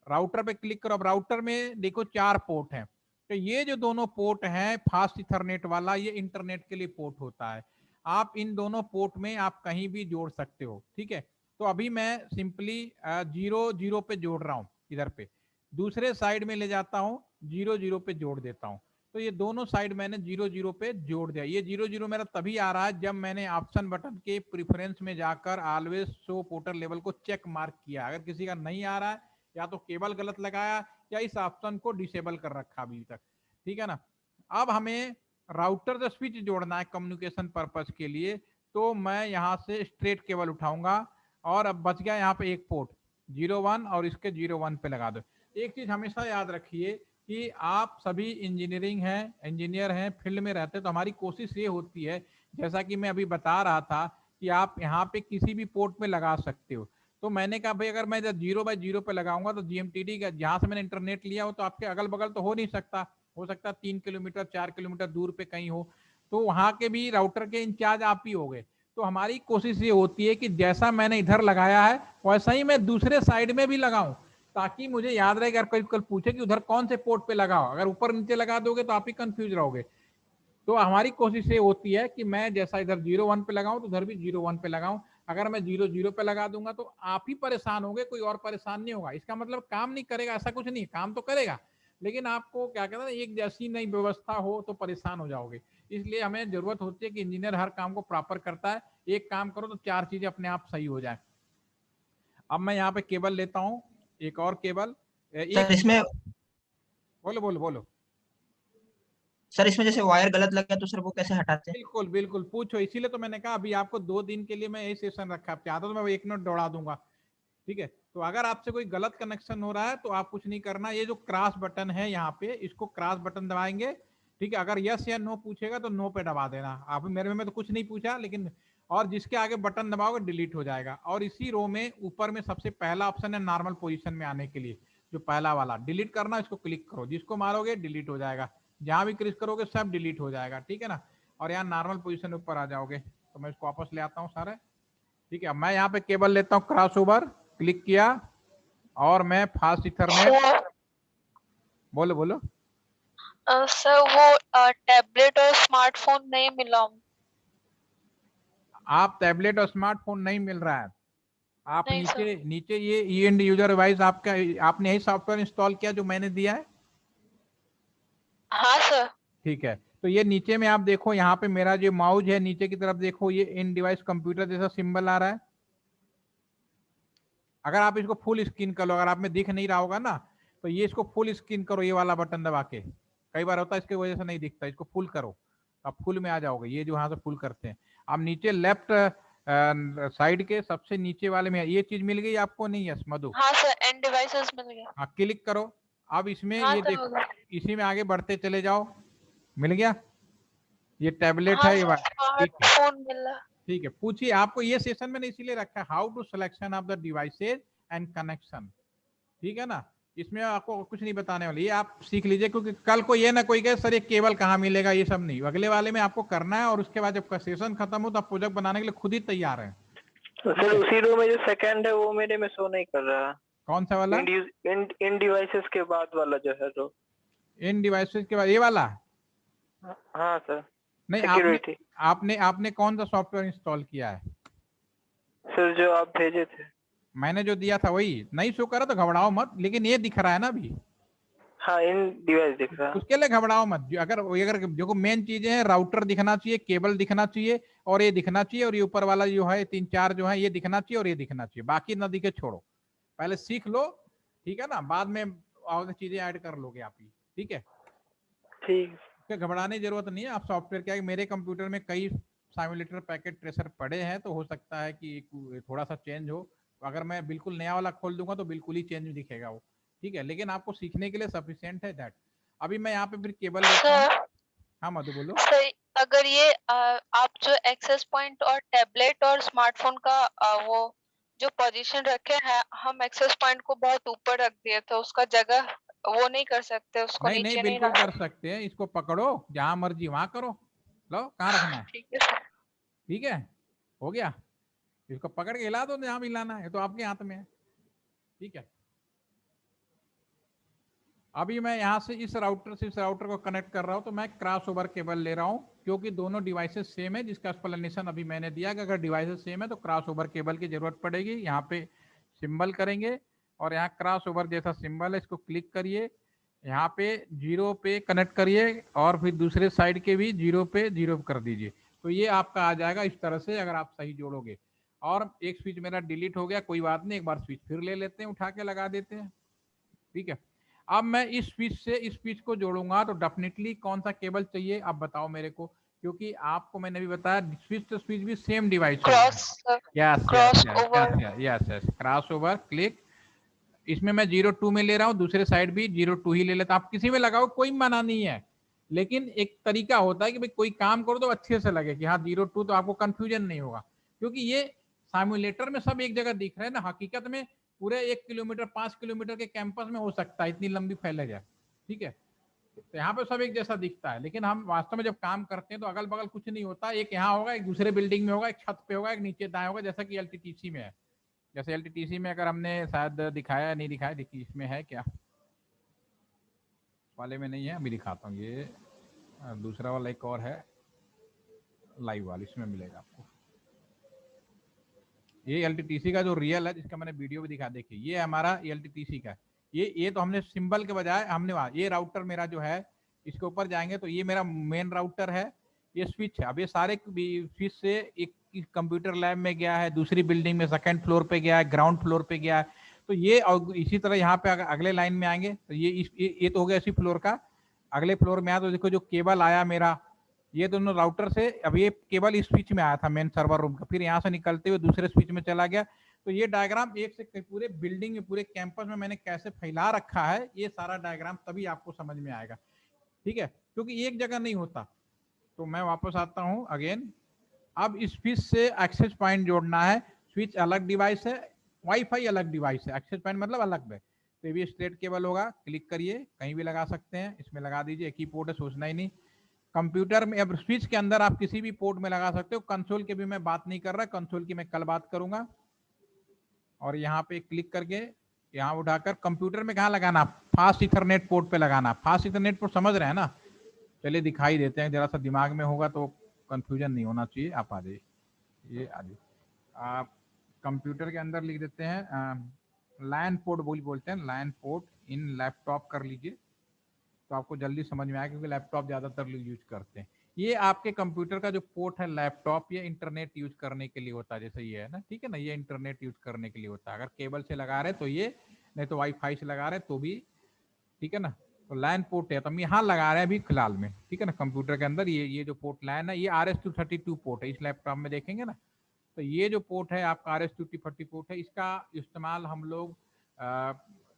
राउटर पे क्लिक करो। अब राउटर में देखो 4 पोर्ट हैं, तो ये जो दोनों पोर्ट हैं फास्ट इथरनेट वाला, ये इंटरनेट के लिए पोर्ट होता है। आप इन दोनों पोर्ट में आप कहीं भी जोड़ सकते हो, ठीक है। तो अभी मैं सिंपली 0 0 पे जोड़ रहा हूँ, इधर पे दूसरे साइड में ले जाता हूँ, 0 0 पे जोड़ देता हूँ। तो ये दोनों साइड मैंने 0 0 पे जोड़ दिया। ये 0 0 मेरा तभी आ रहा है जब मैंने ऑप्शन बटन के प्रेफरेंस में जाकर ऑलवेज शो पोर्टर लेवल को चेक मार्क किया। अगर किसी का नहीं आ रहा है, या तो केबल गलत लगाया या इस ऑप्शन को डिसेबल कर रखा अभी तक, ठीक है ना। अब हमें राउटर से स्विच जोड़ना है कम्युनिकेशन पर्पस के लिए, तो मैं यहाँ से स्ट्रेट केबल उठाऊंगा, और अब बच गया यहाँ पे एक पोर्ट 01, और इसके 01 पे लगा दो। एक चीज हमेशा याद रखिए कि आप सभी इंजीनियर हैं, फील्ड में रहते हैं, तो हमारी कोशिश ये होती है, जैसा कि मैं अभी बता रहा था, कि आप यहाँ पे किसी भी पोर्ट में लगा सकते हो। तो मैंने कहा भाई अगर मैं 0/0 पे लगाऊंगा तो जीएमटीडी का जहां से मैंने इंटरनेट लिया हो, तो आपके अगल बगल तो हो नहीं सकता, हो सकता 3 किलोमीटर 4 किलोमीटर दूर पे कहीं हो, तो वहां के भी राउटर के इंचार्ज आप ही हो गए। तो हमारी कोशिश ये होती है कि जैसा मैंने इधर लगाया है वैसा ही मैं दूसरे साइड में भी लगाऊं, ताकि मुझे याद रहे, अगर कोई कल पूछे कि उधर कौन से पोर्ट पे लगाओ, अगर ऊपर नीचे लगा दोगे तो आप ही कंफ्यूज रहोगे। तो हमारी कोशिश ये होती है कि मैं जैसा इधर 0 1 पे लगाऊं तो उधर भी 0 1 पे लगाऊं। अगर मैं 0 0 पे लगा दूंगा तो आप ही परेशान होंगे, कोई और परेशान नहीं होगा। इसका मतलब काम नहीं करेगा ऐसा कुछ नहीं, काम तो करेगा, लेकिन आपको क्या कहते हैं, एक जैसी नई व्यवस्था हो तो परेशान हो जाओगे। इसलिए हमें जरूरत होती है कि इंजीनियर हर काम को प्रॉपर करता है, एक काम करो तो 4 चीजें अपने आप सही हो जाए। अब मैं यहाँ पे केबल लेता हूँ, एक और केबल, एक, सर इसमें बोलो बोलो बोलो। सर इसमें जैसे वायर गलत लग गया तो सर वो कैसे हटाते हैं? बिल्कुल बिल्कुल पूछो, इसीलिए तो मैंने कहा अभी आपको 2 दिन के लिए मैं यही सेशन रखा, आप चाहते तो मैं 1 मिनट दौड़ा दूंगा, ठीक है। तो अगर आपसे कोई गलत कनेक्शन हो रहा है तो आप कुछ नहीं करना, ये जो क्रॉस बटन है यहाँ पे, इसको क्रॉस बटन दबाएंगे, ठीक है। अगर यस या नो पूछेगा तो नो पे दबा देना। आप मेरे में तो कुछ नहीं पूछा, लेकिन और जिसके आगे बटन दबाओगे डिलीट हो जाएगा। और इसी रो में ऊपर में सबसे पहला ऑप्शन है नॉर्मल पोजीशन में आने के लिए, जो पहला वाला डिलीट करना, इसको क्लिक करो, जिसको मारोगे डिलीट हो जाएगा, जहां भी क्लिक करोगे सब डिलीट हो जाएगा, ठीक है ना। और यहाँ नॉर्मल पोजीशन ऊपर आ जाओगे। तो मैं इसको वापस ले आता हूँ सारे, ठीक है। मैं यहाँ पे केबल लेता हूँ, क्रॉस ओवर क्लिक किया, और मैं फास्ट इथरनेट, सर बोलो बोलो। सर वो टैबलेट और स्मार्टफोन नहीं मिला। आप टैबलेट और स्मार्टफोन नहीं मिल रहा है, आप नहीं सर। नीचे नीचे ये ई एंड यूजर वाइज आपका, आपने यही सॉफ्टवेयर इंस्टॉल किया जो मैंने दिया है, हाँ सर। ठीक है। तो ये नीचे में आप देखो, यहाँ पे मेरा जो माउस है नीचे की तरफ देखो, ये इन डिवाइस कंप्यूटर जैसा सिंबल आ रहा है। अगर आप इसको फुल स्क्रीन कर लो, अगर आप में दिख नहीं रहा होगा ना, तो ये इसको फुल स्क्रीन करो, ये वाला बटन दबा के, कई बार होता है इसकी वजह से नहीं दिखता, इसको फुल करो, आप फुल में आ जाओगे, ये जो यहाँ से फुल करते हैं। आप नीचे लेफ्ट साइड के सबसे नीचे वाले में ये चीज मिल गई आपको, नहीं यस मधु? हाँ सर, एंड डिवाइसेस मिल गया। हाँ क्लिक करो। अब इसमें हाँ ये सर हो देखो, गया। इसी में आगे बढ़ते चले जाओ, मिल गया, ये टैबलेट हाँ है ये सर, ठीक है, स्मार्टफोन मिला। ठीक है। पूछिए, आपको ये सेशन मैंने इसीलिए रखा है, how to selection of the devices and connection, ठीक है ना। इसमें आपको कुछ नहीं बताने वाले, ये आप सीख लीजिए, क्योंकि कल को ये ना कोई कहे सर ये केबल कहाँ मिलेगा, ये सब नहीं, अगले वाले में आपको करना है, और उसके बाद जब सेशन खत्म हो तो आप प्रोजेक्ट बनाने के लिए खुद ही तैयार है। तो सर उसी रो में जो सेकंड है वो मेरे में शो नहीं कर रहा। कौन सा वाला? इन डिवाइसेस के बाद वाला जो है रो, इन डिवाइसेस के बाद ये वाला? हाँ सर। नहीं, आपने आपने आपने कौन सा सॉफ्टवेयर इंस्टॉल किया है? सर जो आप भेजे थे। मैंने जो दिया था वही नहीं शो करा तो घबराओ मत, लेकिन ये दिख रहा है ना अभी। हाँ इन डिवाइस दिख रहा है। उसके लिए घबराओ मत। अगर जो मेन चीजें हैं, राउटर दिखना चाहिए, केबल दिखना चाहिए, और ये दिखना चाहिए, और ये ऊपर वाला जो है 3 4 जो है ये दिखना चाहिए, और ये दिखना चाहिए, बाकी ना दिखे छोड़ो, पहले सीख लो, ठीक है ना, बाद में और चीजें ऐड कर लोगे आप ही, ठीक है। ठीक, घबराने की जरूरत नहीं है। आप सॉफ्टवेयर क्या है, मेरे कंप्यूटर में कई साइमुलेटर पैकेट ट्रेसर पड़े हैं, तो हो सकता है कि थोड़ा सा चेंज हो, अगर मैं बिल्कुल नया वाला खोल दूंगा तो बिल्कुल ही चेंज दिखेगा वो, ठीक है। लेकिन आपको सीखने के लिए सफिशियंट है दैट। अभी मैं यहाँ पे फिर केबल लेता हूँ। हाँ मधु बोलो। सर अगर ये आप जो एक्सेस पॉइंट और टैबलेट और स्मार्टफोन का वो जो पोजीशन रखे हैं, हम एक्सेस पॉइंट को बहुत ऊपर रख दिए थे, उसका जगह वो नहीं कर सकते, उसको नहीं नहीं, नीचे नहीं बिल्कुल रख कर सकते हैं, इसको पकड़ो जहां मर्जी वहां करो। लो, कहाँ रखना है? ठीक है सर। ठीक है, हो गया। इसको पकड़ के हिला दो जहां भी हिलाना है, तो आपके हाथ में है। ठीक है, अभी मैं यहाँ से इस राउटर से इस राउटर को कनेक्ट कर रहा हूँ, तो मैं क्रॉस ओवर केबल ले रहा हूँ, क्योंकि दोनों डिवाइसेस सेम है, जिसका एक्सप्लेनेशन अभी मैंने दिया कि अगर डिवाइसेस सेम है तो क्रॉस ओवर केबल की जरूरत पड़ेगी। यहाँ पे सिंबल करेंगे और यहाँ क्रॉस ओवर जैसा सिंबल है, इसको क्लिक करिए, यहाँ पे 0 पे कनेक्ट करिए और फिर दूसरे साइड के भी 0 पे 0 कर दीजिए, तो ये आपका आ जाएगा इस तरह से, अगर आप सही जोड़ोगे। और एक स्विच मेरा डिलीट हो गया, कोई बात नहीं, एक बार स्विच फिर ले लेते हैं, उठा के लगा देते हैं। ठीक है, अब मैं इस स्विच से इस स्विच को जोड़ूंगा, तो डेफिनेटली कौन सा केबल चाहिए आप बताओ मेरे को, क्योंकि आपको मैंने भी बताया स्विच तो स्विच भी सेम डिवाइस होगा। Yes cross yes yes over. Yes yes yes, cross over click. इसमें मैं 02 में ले रहा हूँ, दूसरे साइड भी 02 ही ले लेता, आप किसी में लगाओ, कोई मना नहीं है, लेकिन एक तरीका होता है कि भाई कोई काम करो तो अच्छे से लगे कि हाँ 02, तो आपको कंफ्यूजन नहीं होगा, क्योंकि ये साइमुलेटर में सब एक जगह दिख रहे हैं ना, हकीकत में पूरे 1 किलोमीटर 5 किलोमीटर के कैंपस में हो सकता है, इतनी लंबी फैले जाए। ठीक है, तो यहाँ पे सब एक जैसा दिखता है, लेकिन हम वास्तव में जब काम करते हैं तो अगल बगल कुछ नहीं होता, एक यहाँ होगा, एक दूसरे बिल्डिंग में होगा, एक छत पे होगा, एक नीचे दाएं होगा, जैसा कि एलटीटीसी में है। जैसे एलटीटीसी में अगर हमने शायद दिखाया, नहीं दिखाया, देखिए इसमें है क्या, वाले में नहीं है, अभी दिखाता हूँ। ये दूसरा वाला एक और है लाइव वाला, इसमें मिलेगा आपको। ये एलटीटीसी का जो रियल है, जिसका मैंने वीडियो भी दिखा, देखिए ये हमारा एलटीटीसी का है। ये तो हमने सिंबल के बजाय हमने ये राउटर मेरा जो है, इसके ऊपर जाएंगे तो ये मेरा मेन राउटर है, ये स्विच है। अब ये सारे स्विच से एक कंप्यूटर लैब में गया है, दूसरी बिल्डिंग में सेकंड फ्लोर पे गया है, ग्राउंड फ्लोर पे गया है, तो ये और इसी तरह यहाँ पे अगले लाइन में आएंगे तो ये तो हो गया इसी फ्लोर का। अगले फ्लोर में आया तो देखो जो केबल आया मेरा, ये दोनों राउटर से, अब ये केबल इस स्विच में आया था मेन सर्वर रूम का, फिर यहाँ से निकलते हुए दूसरे स्विच में चला गया। तो ये डायग्राम एक से पूरे बिल्डिंग में, पूरे कैंपस में मैंने कैसे फैला रखा है, ये सारा डायग्राम तभी आपको समझ में आएगा। ठीक है, क्योंकि एक जगह नहीं होता। तो मैं वापस आता हूँ अगेन, अब इस स्विच से एक्सेस पॉइंट जोड़ना है, स्विच अलग डिवाइस है, वाईफाई अलग डिवाइस है, एक्सेस पॉइंट मतलब अलग है, तो ये भी स्ट्रेट केबल होगा, क्लिक करिए, कहीं भी लगा सकते हैं, इसमें लगा दीजिए, एक ही पोर्ट है, सोचना ही नहीं। कंप्यूटर में अब स्विच के अंदर आप किसी भी पोर्ट में लगा सकते हो, कंसोल के भी मैं बात नहीं कर रहा, कंसोल की मैं कल बात करूंगा। और यहाँ पे क्लिक करके यहाँ उठाकर कंप्यूटर में कहाँ लगाना, फास्ट इथरनेट पोर्ट पे लगाना। फास्ट इथरनेट पोर्ट समझ रहे हैं ना, चलिए दिखाई देते हैं, जरा सा दिमाग में होगा तो कंफ्यूजन नहीं होना चाहिए। आप आ जाइए, ये आ जाइए, आप कंप्यूटर के अंदर लिख देते हैं लैन पोर्ट बोलते हैं, लैन पोर्ट इन लैपटॉप कर लीजिए, तो आपको जल्दी समझ में आएगा, क्योंकि लैपटॉप ज़्यादातर लोग यूज करते हैं। ये आपके कंप्यूटर का जो पोर्ट है लैपटॉप, ये इंटरनेट यूज करने के लिए होता है, जैसे ये है ना, ठीक है ना, ये इंटरनेट यूज करने के लिए होता है। अगर केबल से लगा रहे तो ये, नहीं तो वाईफाई से लगा रहे तो भी, ठीक है ना। तो लैन पोर्ट है, तो हम यहाँ लगा रहे हैं अभी फिलहाल में, ठीक है ना। कंप्यूटर के अंदर ये जो पोर्ट लैन है, ये RS-232 पोर्ट है, इस लैपटॉप में देखेंगे ना, तो ये जो पोर्ट है आपका RS-232 पोर्ट है, इसका इस्तेमाल हम लोग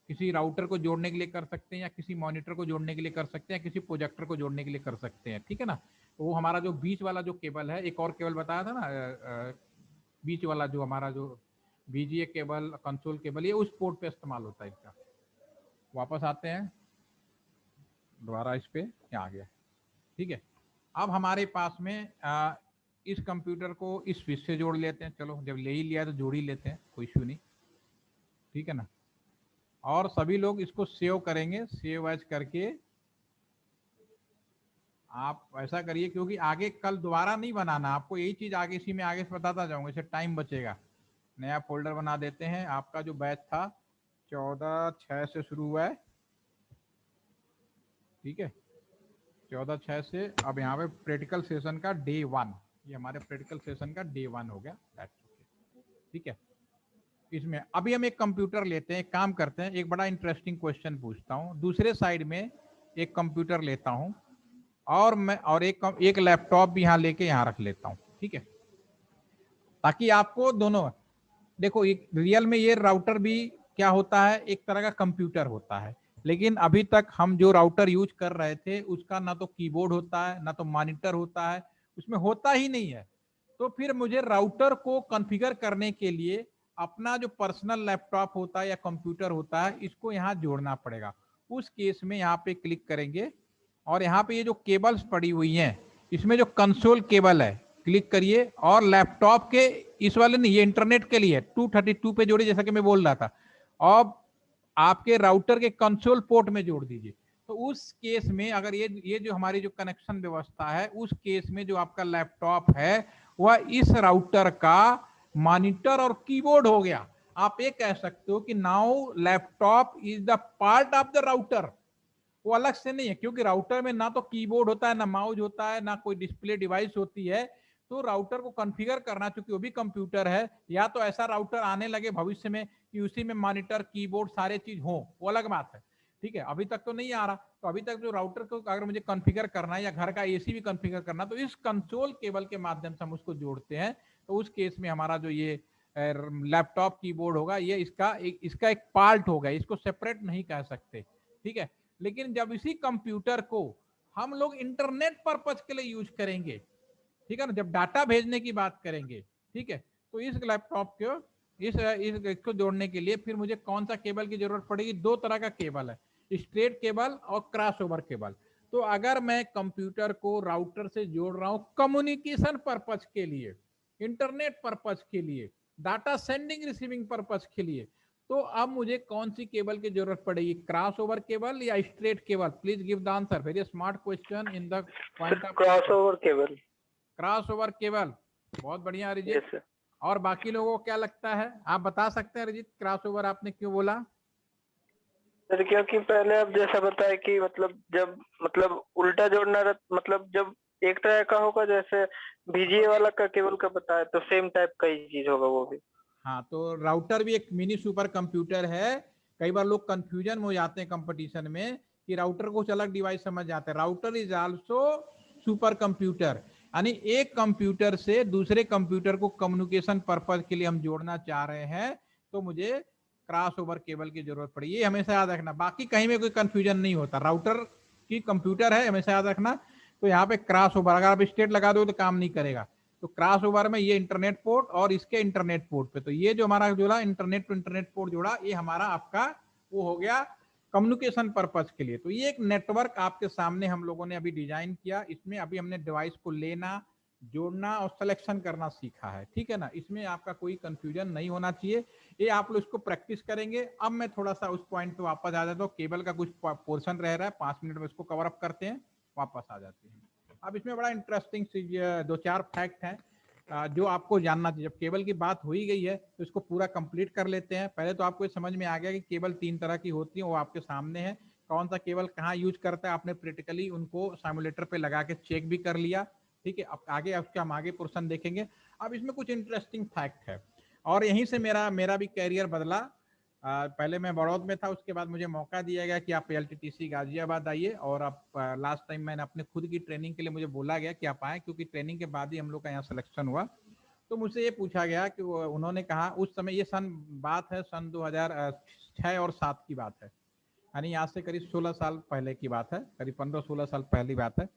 किसी राउटर को जोड़ने के लिए कर सकते हैं, या किसी मॉनिटर को जोड़ने के लिए कर सकते हैं, किसी प्रोजेक्टर को जोड़ने के लिए कर सकते हैं, ठीक है ना। तो वो हमारा जो बीच वाला जो केबल है, एक और केबल बताया था ना, बीच वाला जो हमारा जो VGA केबल, कंसोल केबल, ये उस पोर्ट पे इस्तेमाल होता है इसका। वापस आते हैं दोबारा इस पे, क्या आ गया, ठीक है। अब हमारे पास में इस कंप्यूटर को इस स्विच से जोड़ लेते हैं, चलो जब ले ही लिया तो जोड़ ही लेते हैं, कोई इशू नहीं, ठीक है ना। और सभी लोग इसको सेव करेंगे, सेव एज करके आप ऐसा करिए, क्योंकि आगे कल दोबारा नहीं बनाना आपको, यही चीज आगे इसी में आगे से बताता जाऊंगा, इससे टाइम बचेगा। नया फोल्डर बना देते हैं, आपका जो बैच था 14/6 से शुरू हुआ है, ठीक है, 14/6 से। अब यहाँ पे प्रैक्टिकल सेशन का डे 1, ये हमारे प्रैक्टिकल सेशन का डे 1 हो गया, ठीक है। इसमें अभी हम एक कंप्यूटर लेते हैं, एक काम करते हैं, एक बड़ा इंटरेस्टिंग क्वेश्चन पूछता हूँ। दूसरे साइड में एक कंप्यूटर लेता हूँ, और मैं और एक लैपटॉप भी यहाँ लेके यहाँ रख लेता हूँ, ठीक है, ताकि आपको दोनों देखो। एक रियल में ये राउटर भी क्या होता है, एक तरह का कंप्यूटर होता है, लेकिन अभी तक हम जो राउटर यूज कर रहे थे उसका ना तो कीबोर्ड होता है, ना तो मॉनिटर होता है, उसमें होता ही नहीं है। तो फिर मुझे राउटर को कॉन्फ़िगर करने के लिए अपना जो पर्सनल लैपटॉप होता है या कंप्यूटर होता है, इसको यहाँ जोड़ना पड़ेगा। उस केस में यहाँ पे क्लिक करेंगे और यहाँ पे ये जो केबल्स पड़ी हुई हैं इसमें जो कंसोल केबल है क्लिक करिए और लैपटॉप के इस वाले नहीं, ये इंटरनेट के लिए 232 पे जोड़िए जैसा कि मैं बोल रहा था, और आपके राउटर के कंसोल पोर्ट में जोड़ दीजिए। तो उस केस में अगर ये जो हमारी जो कनेक्शन व्यवस्था है उस केस में जो आपका लैपटॉप है वह इस राउटर का मॉनिटर और कीबोर्ड हो गया। आप ये कह सकते हो कि now laptop is the part of the router, वो अलग से नहीं है, क्योंकि राउटर में ना तो कीबोर्ड होता है, ना माउस होता है, ना कोई डिस्प्ले डिवाइस होती है। तो राउटर को कॉन्फ़िगर करना, चूंकि वो भी कंप्यूटर है, या तो ऐसा राउटर आने लगे भविष्य में कि उसी में मॉनिटर कीबोर्ड सारे चीज हो, वो अलग बात है। ठीक है, अभी तक तो नहीं आ रहा। तो अभी तक जो राउटर को अगर मुझे कॉन्फ़िगर करना है या घर का एसी भी कॉन्फ़िगर करना, तो इस कंसोल केबल के माध्यम से हम उसको जोड़ते हैं। तो उस केस में हमारा जो ये लैपटॉप कीबोर्ड होगा ये इसका एक पार्ट होगा, इसको सेपरेट नहीं कह सकते। ठीक है, लेकिन जब इसी कंप्यूटर को हम लोग इंटरनेट पर्पज के लिए यूज करेंगे, ठीक है ना, जब डाटा भेजने की बात करेंगे, ठीक है, तो इस लैपटॉप को इसको जोड़ने के लिए फिर मुझे कौन सा केबल की जरूरत पड़ेगी? दो तरह का केबल है, स्ट्रेट केबल और क्रॉस ओवर केबल। तो अगर मैं कंप्यूटर को राउटर से जोड़ रहा हूं कम्युनिकेशन पर्पज के लिए, इंटरनेट पर्पज के लिए, डाटा सेंडिंग रिसीविंग पर्पज के लिए, तो अब मुझे कौन सी केबल की जरूरत पड़ेगी? क्रॉस ओवर केबल या straight cable? Please give the answer, very smart question in the point of cross over cable. Cross over cable. बहुत बढ़िया अरिजीत। Yes sir. और बाकी लोगों को क्या लगता है, आप बता सकते हैं अरिजीत, क्रॉस ओवर आपने क्यों बोला? सर क्योंकि पहले आप जैसा बताया कि जब उल्टा जोड़ना मतलब जब एक तरह का होगा, जैसे VGA वाला का केबल का बताया, तो सेम टाइप का ही चीज होगा वो भी। हाँ, तो राउटर भी एक मिनी सुपर कंप्यूटर है। कई बार लोग कंफ्यूजन हो जाते हैं कंपटीशन में कि राउटर को कुछ अलग डिवाइस समझ जाते हैं। Router is also super computer, यानी एक कंप्यूटर से दूसरे कंप्यूटर को कम्युनिकेशन पर्पज के लिए हम जोड़ना चाह रहे हैं, तो मुझे क्रॉस ओवर केबल की जरूरत पड़ी। ये हमेशा याद रखना, बाकी कहीं में कोई कंफ्यूजन नहीं होता। राउटर की कंप्यूटर है, हमेशा याद रखना। तो यहाँ पे क्रॉस ओवर, अगर आप स्टेट लगा दो तो काम नहीं करेगा। तो क्रॉस ओवर में ये इंटरनेट पोर्ट और इसके इंटरनेट पोर्ट पे, तो ये जो हमारा जोड़ा इंटरनेट टू इंटरनेट पोर्ट जोड़ा, ये हमारा आपका वो हो गया कम्युनिकेशन पर्पज के लिए। तो ये एक नेटवर्क आपके सामने हम लोगों ने अभी डिजाइन किया। इसमें अभी हमने डिवाइस को लेना, जोड़ना और सिलेक्शन करना सीखा है। ठीक है ना, इसमें आपका कोई कंफ्यूजन नहीं होना चाहिए। ये आप लोग इसको प्रैक्टिस करेंगे। अब मैं थोड़ा सा उस पॉइंट पे वापस आ जाता हूँ। केबल का कुछ पोर्शन रह रहा है, 5 मिनट में इसको कवर अप करते हैं, वापस आ जाते हैं। अब इसमें बड़ा इंटरेस्टिंग चीज, 2-4 फैक्ट हैं जो आपको जानना चाहिए। जब केबल की बात हो ही गई है तो इसको पूरा कंप्लीट कर लेते हैं। पहले तो आपको समझ में आ गया कि केबल 3 तरह की होती है, वो आपके सामने है। कौन सा केबल कहाँ यूज करता है आपने प्रैक्टिकली उनको सिमुलेटर पे लगा के चेक भी कर लिया। ठीक है, अब आगे उसके हम आगे पोर्शन देखेंगे। अब इसमें कुछ इंटरेस्टिंग फैक्ट है, और यहीं से मेरा भी कैरियर बदला। पहले मैं बड़ौद में था, उसके बाद मुझे मौका दिया गया कि आप LTTC गाजियाबाद आइए, और आप लास्ट टाइम मैंने अपने खुद की ट्रेनिंग के लिए मुझे बोला गया कि आप आए, क्योंकि ट्रेनिंग के बाद ही हम लोग का यहाँ सिलेक्शन हुआ। तो मुझसे ये पूछा गया कि उन्होंने कहा उस समय, ये बात है सन 2006 और 7 की बात है, यानी आज से करीब 16 साल पहले की बात है, करीब 15-16 साल पहली बात है।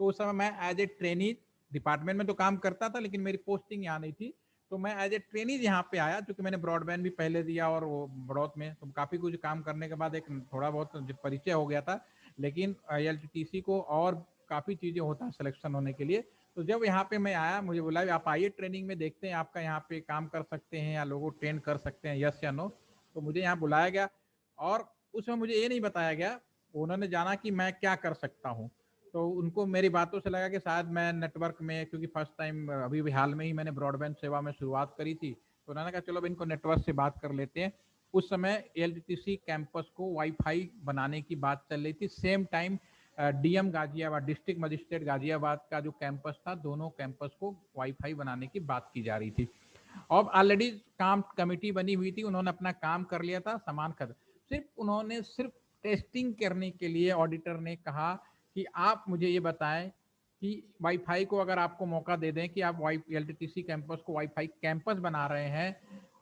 तो उस समय मैं एज ए ट्रेनी डिपार्टमेंट में तो काम करता था, लेकिन मेरी पोस्टिंग यहाँ नहीं थी। तो मैं एज ए ट्रेनी यहाँ पे आया, क्योंकि मैंने ब्रॉडबैंड भी पहले दिया और वो बड़ौत में, तो काफ़ी कुछ काम करने के बाद एक थोड़ा बहुत परिचय हो गया था। लेकिन LTTC को और काफ़ी चीज़ें होता है सिलेक्शन होने के लिए। तो जब यहाँ पे मैं आया, मुझे बोला आप आइए ट्रेनिंग में, देखते हैं आपका यहाँ पे काम कर सकते हैं या लोगों ट्रेन कर सकते हैं, यस या नो। तो मुझे यहाँ बुलाया गया, और उसमें मुझे ये नहीं बताया गया, उन्होंने जाना कि मैं क्या कर सकता हूँ। तो उनको मेरी बातों से लगा कि शायद मैं नेटवर्क में, क्योंकि फर्स्ट टाइम अभी हाल में ही मैंने ब्रॉडबैंड सेवा में शुरुआत करी थी, तो उन्होंने कहा चलो अब इनको नेटवर्क से बात कर लेते हैं। उस समय LTTC कैंपस को वाईफाई बनाने की बात चल रही थी। Same time DM Ghaziabad, district magistrate Ghaziabad का जो कैंपस था, दोनों कैंपस को वाईफाई बनाने की बात की जा रही थी। और ऑलरेडी काम कमेटी बनी हुई थी, उन्होंने अपना काम कर लिया था, सामान खत्म। सिर्फ टेस्टिंग करने के लिए ऑडिटर ने कहा कि आप मुझे ये बताएं कि वाईफाई को अगर आपको मौका दे दें कि आप LTTC कैंपस को वाईफाई कैंपस बना रहे हैं,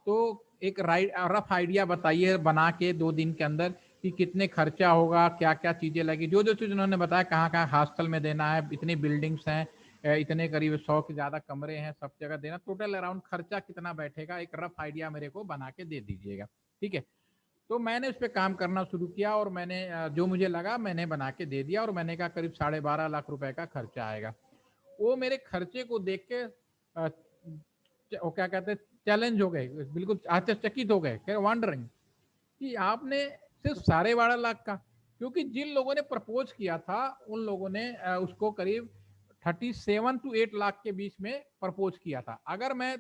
तो एक रफ आइडिया बताइए बना के 2 दिन के अंदर कि कितने खर्चा होगा, क्या क्या चीज़ें लगी। जो जो चीज़ उन्होंने बताया, कहाँ कहाँ हॉस्टल में देना है, इतनी बिल्डिंग्स हैं, इतने करीब 100 के ज़्यादा कमरे हैं, सब जगह देना, टोटल अराउंड खर्चा कितना बैठेगा, एक रफ आइडिया मेरे को बना के दे दीजिएगा। ठीक है, तो मैंने उस पर काम करना शुरू किया और मैंने जो मुझे लगा मैंने बना के दे दिया और मैंने कहा करीब 12.5 लाख रुपए का खर्चा आएगा। वो मेरे खर्चे को देख के वो क्या कहते हैं, चैलेंज हो गए, बिल्कुल आश्चर्यचकित हो गए, वंडरिंग कि आपने सिर्फ 12.5 लाख का, क्योंकि जिन लोगों ने प्रपोज किया था उन लोगों ने उसको करीब 37 to 8 लाख के बीच में प्रपोज किया था। अगर मैं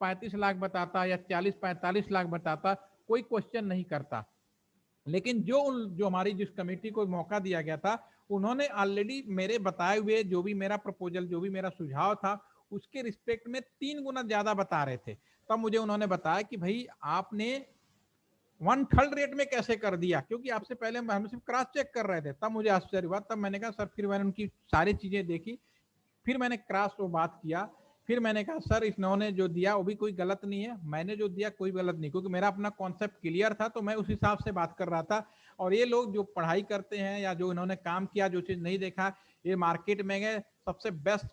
35 लाख बताता या 40-45 लाख बताता कोई क्वेश्चन नहीं करता, लेकिन जो हमारी जिस कमेटी को मौका दिया गया था उन्होंने ऑलरेडी मेरे बताए हुए जो भी मेरा प्रपोजल, जो भी मेरा सुझाव था उसके रिस्पेक्ट में 3 गुना ज्यादा बता रहे थे। तब मुझे उन्होंने बताया कि भाई आपने 1/3 रेट में कैसे कर दिया, क्योंकि आपसे पहले हम सिर्फ क्रॉस चेक कर रहे थे। तब मुझे आश्चर्य हुआ, तब मैंने कहा सर, फिर मैंने उनकी सारी चीजें देखी, फिर मैंने क्रॉस वो बात किया, फिर मैंने कहा सर इन्होंने जो दिया वो भी कोई गलत नहीं है, मैंने जो दिया कोई गलत नहीं, क्योंकि मेरा अपना कॉन्सेप्ट क्लियर था तो मैं उस हिसाब से बात कर रहा था। और ये लोग जो पढ़ाई करते हैं या जो इन्होंने काम किया, जो चीज नहीं देखा, ये मार्केट में गए सबसे बेस्ट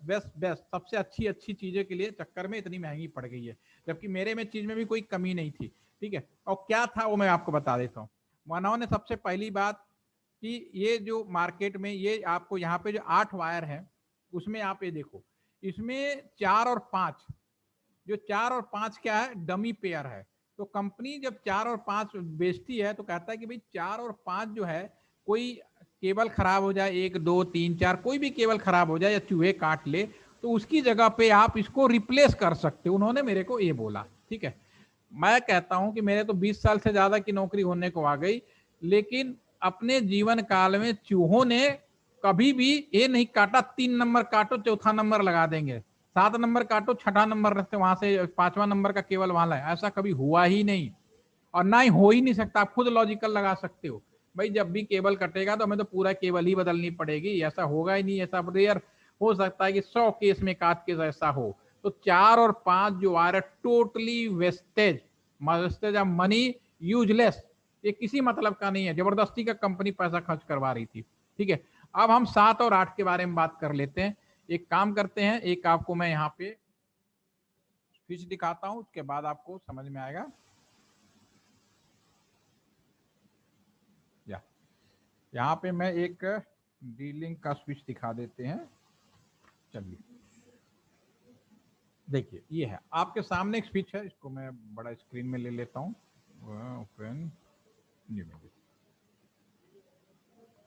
सबसे अच्छी चीजें के लिए चक्कर में इतनी महंगी पड़ गई है, जबकि मेरे में चीज में भी कोई कमी नहीं थी। ठीक है, और क्या था वो मैं आपको बता देता हूँ। उन्होंने सबसे पहली बात कि ये जो मार्केट में ये आपको यहाँ पे जो 8 वायर है उसमें आप ये देखो, इसमें 4 और 5, जो 4 और 5 क्या है, डमी पेयर है। तो कंपनी जब 4 और 5 बेचती है तो कहता है कि भाई 4 और 5 जो है, कोई केबल खराब हो जाए, 1 2 3 4 कोई भी केबल खराब हो जाए या चूहे काट ले तो उसकी जगह पे आप इसको रिप्लेस कर सकते हो। उन्होंने मेरे को ये बोला। ठीक है, मैं कहता हूं कि मेरे तो 20 साल से ज्यादा की नौकरी होने को आ गई, लेकिन अपने जीवन काल में चूहों ने कभी भी ये नहीं काटा 3 नंबर काटो चौथा नंबर लगा देंगे, 7 नंबर काटो छठा नंबर रखते वहां से 5वां नंबर का केवल वहां लाए, ऐसा कभी हुआ ही नहीं और ना ही हो ही नहीं सकता। आप खुद लॉजिकल लगा सकते हो, भाई जब भी केबल कटेगा तो हमें तो पूरा केबल ही बदलनी पड़ेगी, ऐसा होगा ही नहीं। ऐसा रेयर हो सकता है कि 100 केस में 1 केस ऐसा हो। तो 4 और 5 जो आ रहा है totally wastage of money, useless, ये किसी मतलब का नहीं है, जबरदस्ती का कंपनी पैसा खर्च करवा रही थी। ठीक है, अब हम 7 और 8 के बारे में बात कर लेते हैं। एक काम करते हैं, एक आपको मैं यहाँ पे स्विच दिखाता हूं, उसके बाद आपको समझ में आएगा। यहाँ पे मैं एक डीलिंग का स्विच दिखा देते हैं। चलिए देखिए, ये है आपके सामने एक स्विच है, इसको मैं बड़ा स्क्रीन में ले लेता हूँ, ओपन।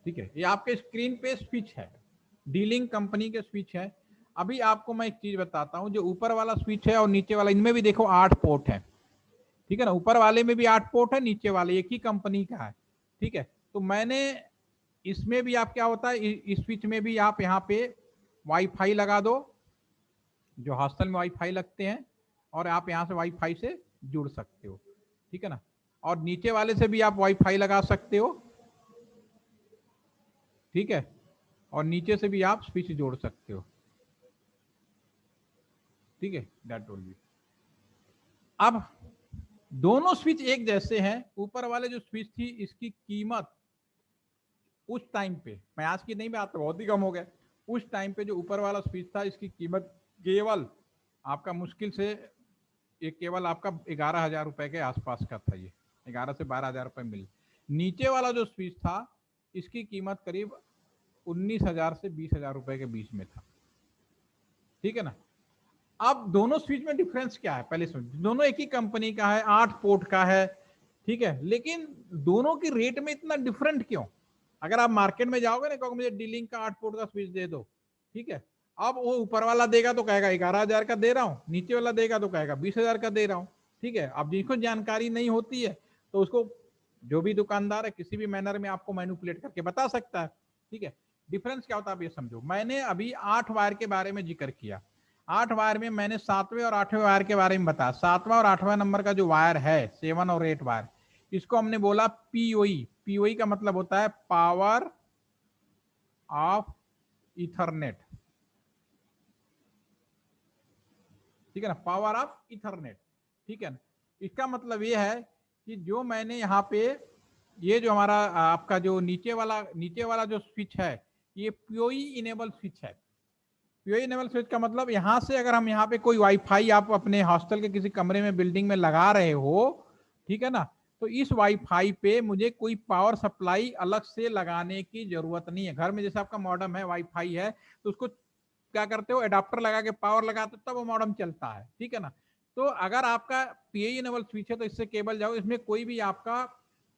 ठीक है, ये आपके स्क्रीन पे स्विच है, डीलिंग कंपनी के स्विच है। अभी आपको मैं एक चीज बताता हूँ, जो ऊपर वाला स्विच है और नीचे वाला, इनमें भी देखो 8 पोर्ट है। ठीक है ना, ऊपर वाले में भी 8 पोर्ट है, नीचे वाले एक ही कंपनी का है। ठीक है, तो मैंने इसमें भी आप क्या होता है, इस स्विच में भी आप यहाँ पे वाईफाई लगा दो, जो हॉस्टल में वाईफाई लगते हैं, और आप यहाँ से वाईफाई से जुड़ सकते हो। ठीक है ना, और नीचे वाले से भी आप वाईफाई लगा सकते हो। ठीक है, और नीचे से भी आप स्विच जोड़ सकते हो। ठीक है, दैट विल बी। अब दोनों स्विच एक जैसे हैं। ऊपर वाले जो स्विच थी इसकी कीमत उस टाइम पे, मैं आज की नहीं बात, बहुत ही कम हो गया, उस टाइम पे जो ऊपर वाला स्विच था इसकी कीमत केवल आपका मुश्किल से ये केवल आपका 11,000 रुपए के आसपास का था। ये 11 से 12,000 रुपए मिले। नीचे वाला जो स्विच था इसकी कीमत करीब 19,000 से 20,000 रुपए के बीच में था। ठीक है ना, अब दोनों स्विच में डिफरेंस क्या है, पहले समझ, दोनों एक ही कंपनी का है, 8 पोर्ट का है। ठीक है, लेकिन दोनों की रेट में इतना डिफरेंट क्यों? अगर आप मार्केट में जाओगे ना, कहोगे मुझे डीलिंग का 8 पोर्ट का स्विच दे दो, ठीक है, अब वो ऊपर वाला देगा तो कहेगा 11,000 का दे रहा हूँ, नीचे वाला देगा तो कहेगा 20,000 का दे रहा हूँ। ठीक है, अब जिनको जानकारी नहीं होती है तो उसको जो भी दुकानदार है किसी भी मैनर में आपको मैनिपुलेट करके बता सकता है। ठीक है, डिफरेंस क्या होता है आप ये समझो। मैंने अभी 8 वायर के बारे में जिक्र किया, 8 वायर में मैंने 7वें और 8वें वायर के बारे में बताया। 7वां और 8वां नंबर का जो वायर है, 7 और 8 वायर, इसको हमने बोला पीओई। पीओई का मतलब होता है पावर ऑफ इथरनेट। ठीक है ना, पावर ऑफ इथरनेट। ठीक है ना, इसका मतलब ये है कि जो मैंने यहाँ पे ये जो हमारा आपका जो नीचे वाला जो स्विच है, ये पीओई इनेबल स्विच है। पीओई इनेबल स्विच का मतलब यहाँ से अगर हम यहाँ पे कोई वाईफाई आप अपने हॉस्टल के किसी कमरे में, बिल्डिंग में लगा रहे हो, ठीक है ना, तो इस वाईफाई पे मुझे कोई पावर सप्लाई अलग से लगाने की जरूरत नहीं है। घर में जैसे आपका मॉडेम है, वाईफाई है, तो उसको क्या करते हो, एडाप्टर लगा के पावर लगाते हो तब वो मॉडेम चलता है, ठीक है ना। तो अगर आपका पीआई इनेबल स्विच है तो इससे केबल जाओ, इसमें कोई भी आपका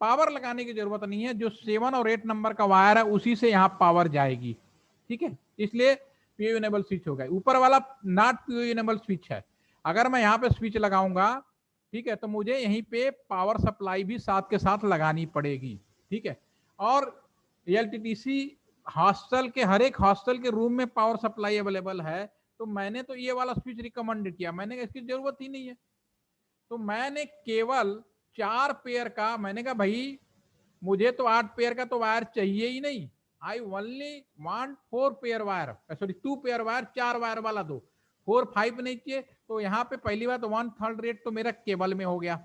पावर लगाने की जरूरत नहीं है। जो 7 और 8 नंबर का वायर है उसी से यहाँ पावर जाएगी, ठीक है। इसलिए पीओ इनेबल स्विच हो गया। ऊपर वाला नॉट पीओ इनेबल स्विच है। अगर मैं यहाँ पे स्विच लगाऊंगा, ठीक है, तो मुझे यहीं पे पावर सप्लाई भी साथ के साथ लगानी पड़ेगी, ठीक है। और एलटीटीसी हॉस्टल के, हर एक हॉस्टल के रूम में पावर सप्लाई अवेलेबल है। तो मैंने तो ये वाला स्विच रिकमेंड किया, मैंने कहा इसकी जरूरत ही नहीं है। तो मैंने केवल 4 पेयर का, मैंने कहा भाई मुझे तो 8 पेयर का तो वायर चाहिए ही नहीं, I only want 4 pair wire, sorry 2 pair wire, 4 wire वाला दो, 4 5 नहीं चाहिए। तो यहाँ पे पहली बात 1/3 रेट तो मेरा केबल में हो गया,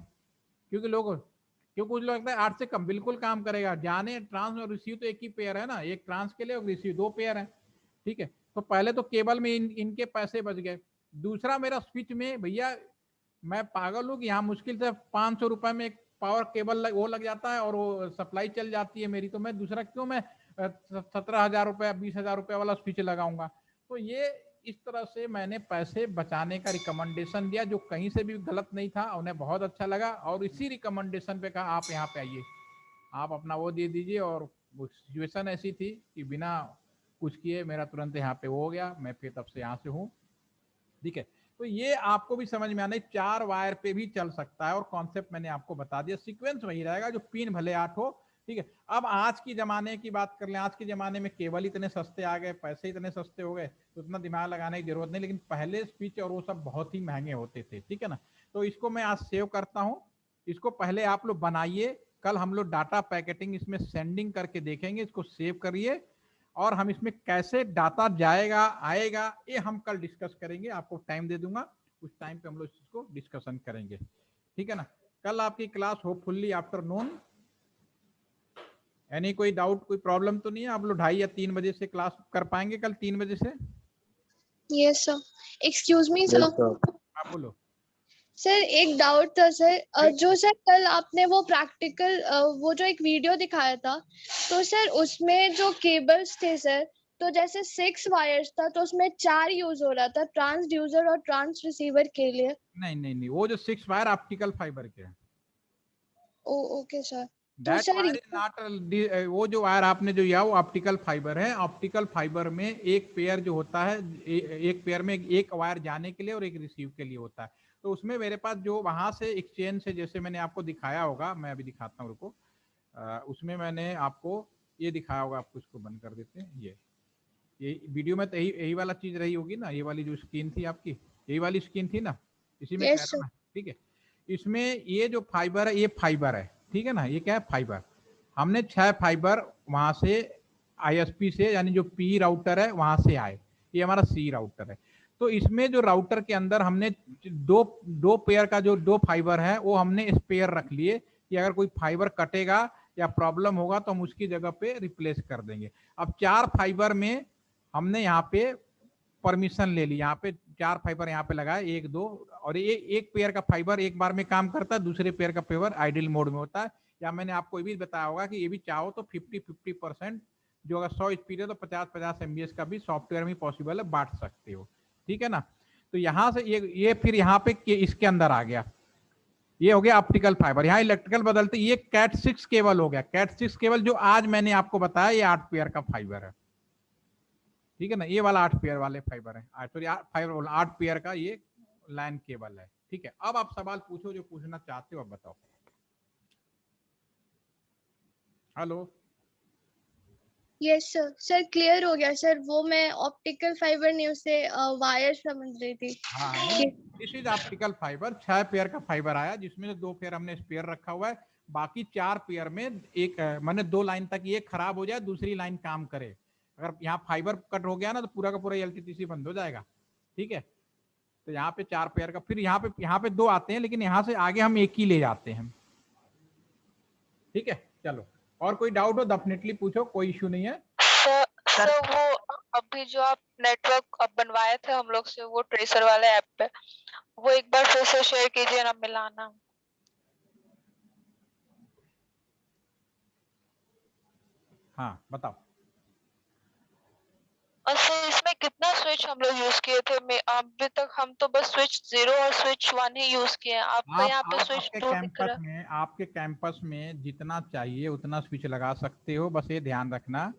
क्योंकि कुछ लोग लगता है 8 से कम बिल्कुल काम करेगा। जाने ट्रांस और रिसीव तो एक ही पेयर है ना, एक ट्रांस के लिए और रिसीव 2 पेयर है, ठीक है। तो पहले तो केबल में इनके पैसे बच गए। दूसरा मेरा स्विच में भैया मैं पागल हूँ कि यहाँ मुश्किल से 500 रुपए में एक पावर केबल वो लग जाता है और वो सप्लाई चल जाती है मेरी। तो मैं दूसरा क्यों मैं 17,000 रुपये 20,000 रुपये वाला स्विच लगाऊंगा। तो ये इस तरह से मैंने पैसे बचाने का रिकमेंडेशन दिया, जो कहीं से भी गलत नहीं था, उन्हें बहुत अच्छा लगा। और इसी रिकमेंडेशन पे कहा आप यहाँ पे आइए, आप अपना वो दे दीजिए। और सिचुएशन ऐसी थी कि बिना कुछ किए मेरा तुरंत यहाँ पे वो हो गया, मैं फिर तब से यहाँ से हूँ, ठीक है। तो ये आपको भी समझ में आना, 4 वायर पे भी चल सकता है। और कॉन्सेप्ट मैंने आपको बता दिया, सीक्वेंस वही रहेगा, जो पिन भले 8 हो, ठीक है। अब आज की जमाने की बात कर लें, आज के जमाने में केबल इतने सस्ते आ गए, पैसे इतने सस्ते हो गए, तो उतना दिमाग लगाने की जरूरत नहीं। लेकिन पहले स्विच और वो सब बहुत ही महंगे होते थे, ठीक है ना। तो इसको मैं आज सेव करता हूँ, इसको पहले आप लोग बनाइए, कल हम लोग डाटा पैकेटिंग इसमें सेंडिंग करके देखेंगे। इसको सेव करिए और हम इसमें कैसे डाटा जाएगा आएगा ये हम कल डिस्कस करेंगे। आपको टाइम दे दूंगा, उस टाइम पे हम लोग इसको डिस्कशन करेंगे, ठीक है ना। कल आपकी क्लास होपफुली आफ्टरनून। एनी कोई डाउट, कोई प्रॉब्लम तो नहीं है? आप लोग 2:30 या 3 बजे से क्लास कर पाएंगे कल 3 बजे से? Yes sir. Excuse me sir. आप बोलो। सर एक डाउट था सर, जो सर कल आपने वो प्रैक्टिकल वो जो एक वीडियो दिखाया था, तो सर उसमें जो केबल्स थे सर, तो जैसे 6 वायर्स था तो उसमें 4 यूज हो रहा था, ट्रांसड्यूसर और ट्रांस रिसीवर के लिए। नहीं, वो जो 6 वायर ऑप्टिकल फाइबर के हैं। Okay sir. तो That sir wire is not वो जो वायर आपने जो लिया वो ऑप्टिकल फाइबर है। ऑप्टिकल फाइबर में एक पेयर जो होता है, एक पेयर में एक वायर जाने के लिए और एक रिसीव के लिए होता है। तो उसमें मेरे पास जो वहां से एक्सचेंज से, जैसे मैंने आपको दिखाया होगा, मैं अभी दिखाता हूँ, रुको। उसमें मैंने आपको ये दिखाया होगा, आपको इसको बंद कर देते हैं। ये वीडियो में तो यही वाला चीज रही होगी ना, ये वाली जो स्क्रीन थी आपकी, यही वाली स्क्रीन थी ना, इसी में कह रहा हूं ना, ठीक है। इसमें ये जो फाइबर है, ये फाइबर है, ठीक है ना। ये क्या है? फाइबर। हमने 6 फाइबर वहां से आईएसपी से, यानी जो पी राउटर है वहां से आए, ये हमारा सी राउटर है। तो इसमें जो राउटर के अंदर हमने दो पेयर का जो 2 फाइबर है वो हमने स्पेयर रख लिए कि अगर कोई फाइबर कटेगा या प्रॉब्लम होगा तो हम उसकी जगह पे रिप्लेस कर देंगे। अब 4 फाइबर में हमने यहाँ पे परमिशन ले ली, यहाँ पे 4 फाइबर यहाँ पे लगाए, 1 2, और ये एक पेयर का फाइबर एक बार में काम करता है, दूसरे पेयर का फाइबर आइडल मोड में होता है। या मैंने आपको ये भी बताया होगा कि ये भी चाहो तो 50-50%, जो अगर 100 स्पीड है तो 50-50 MBS का भी सॉफ्टवेयर में पॉसिबल है, बांट सकते हो, ठीक है ना। तो यहाँ से ये फिर यहाँ पे इसके अंदर आ गया, ये हो गया ऑप्टिकल फाइबर। यहाँ इलेक्ट्रिकल बदलते, ये कैट 6 केबल हो गया। कैट 6 केबल जो आज मैंने आपको बताया, ये 8 पेयर का फाइबर है, ठीक है ना। ये वाला 8 पेयर वाले फाइबर है, सॉरी फाइबर 8 पेयर का ये लाइन केबल है, ठीक है। अब आप सवाल पूछो जो पूछना चाहते हो, अब बताओ। Hello. Yes sir. Sir clear हो गया सर, वो मैं ऑप्टिकल फाइबर नहीं, उससे वायर समझ रही थी। हाँ, this is optical fibre. 6 pair का फाइबर आया, जिसमें से 2 पेयर हमने स्पेयर रखा हुआ है। बाकी 4 पेयर में एक मैंने 2 लाइन तक ये खराब हो जाए, दूसरी लाइन काम करे। अगर यहाँ फाइबर कट हो गया ना तो पूरा का पूरा एलटीटीसी बंद हो जाएगा, ठीक है। तो यहाँ पे 4 पेयर का, फिर यहाँ पे 2 आते हैं, लेकिन यहाँ से आगे हम एक ही ले जाते हैं, ठीक है। चलो, और कोई डाउट हो डेफिनेटली पूछो, कोई इश्यू नहीं है। सर वो अभी जो आप नेटवर्क अब बनवाए थे हम लोग से, वो ट्रेसर वाले ऐप पे, वो एक बार फिर से शेयर कीजिए ना, मिलाना। हाँ बताओ। सर इसमें कितना स्विच हम लोग यूज किए थे? अभी तक हम तो बस स्विच 0 और स्विच 1 ही यूज किए हैं। आपका यहाँ पे स्विच 2 दिख रहा है। आपके कैंपस में जितना चाहिए उतना स्विच लगा सकते हो, बस ये ध्यान रखना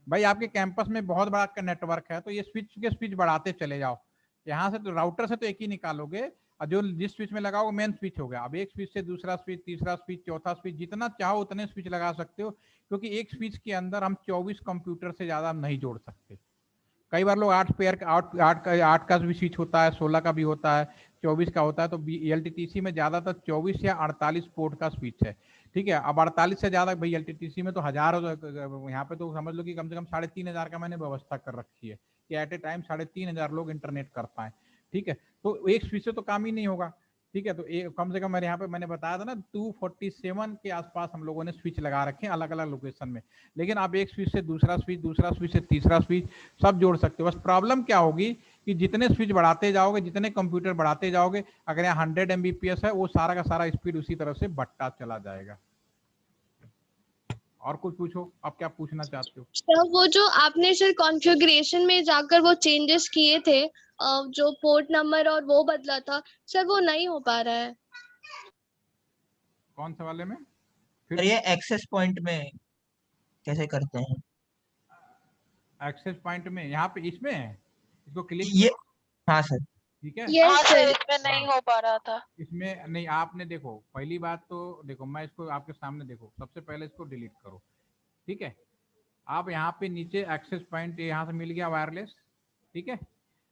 भाई। आपके कैंपस में बहुत बड़ा का नेटवर्क है, तो ये स्विच बढ़ाते चले जाओ। यहाँ से तो राउटर से तो एक ही निकालोगे, और जो जिस स्विच में लगाओगे मेन स्विच हो गया। अब एक स्विच से दूसरा स्विच, तीसरा स्विच, चौथा स्विच, जितना चाहो उतने स्विच लगा सकते हो, क्योंकि एक स्विच के अंदर हम 24 कंप्यूटर से ज्यादा नहीं जोड़ सकते। कई बार लोग 8 का भी स्विच होता है, 16 का भी होता है, 24 का होता है। तो एलटीटीसी में ज्यादातर 24 या 48 पोर्ट का स्विच है, ठीक है। अब 48 से ज्यादा भाई एलटीटीसी में तो हजारों, यहाँ पे तो समझ लो कि कम से कम 3,500 का मैंने व्यवस्था कर रखी है कि एट ए टाइम 3,500 लोग इंटरनेट कर पाए, ठीक है। तो एक स्विच से तो काम ही नहीं होगा, ठीक है। तो कम से कम मेरे यहाँ पे मैंने बताया था ना 247 के आसपास हम लोगों ने स्विच लगा रखे हैं अलग अलग लोकेशन में। लेकिन आप एक स्विच से दूसरा स्विच, दूसरा स्विच से तीसरा स्विच सब जोड़ सकते हो। बस प्रॉब्लम क्या होगी कि जितने स्विच बढ़ाते जाओगे, जितने कंप्यूटर बढ़ाते जाओगे, अगर यहाँ 100 MBPS है, वो सारा का सारा स्पीड उसी तरह से बढ़ता चला जाएगा। और कुछ पूछो, आप क्या पूछना चाहते हो? सर वो जो आपने सर कॉन्फ़िगरेशन में जाकर वो चेंजेस किए थे, जो पोर्ट नंबर और वो बदला था सर, वो नहीं हो पा रहा है। कौन से वाले में? सर ये एक्सेस पॉइंट में कैसे करते हैं? एक्सेस पॉइंट में यहाँ पे इसमें इसको क्लिक ये करो, हाँ सर। ठीक है। यस हाँ सर, सर। इसमें नहीं हो पा रहा था। इसमें नहीं, आपने देखो पहली बात तो देखो, मैं इसको आपके सामने देखो, सबसे पहले इसको डिलीट करो, ठीक है। आप यहाँ पे नीचे एक्सेस पॉइंट यहाँ से मिल गया वायरलेस, ठीक है।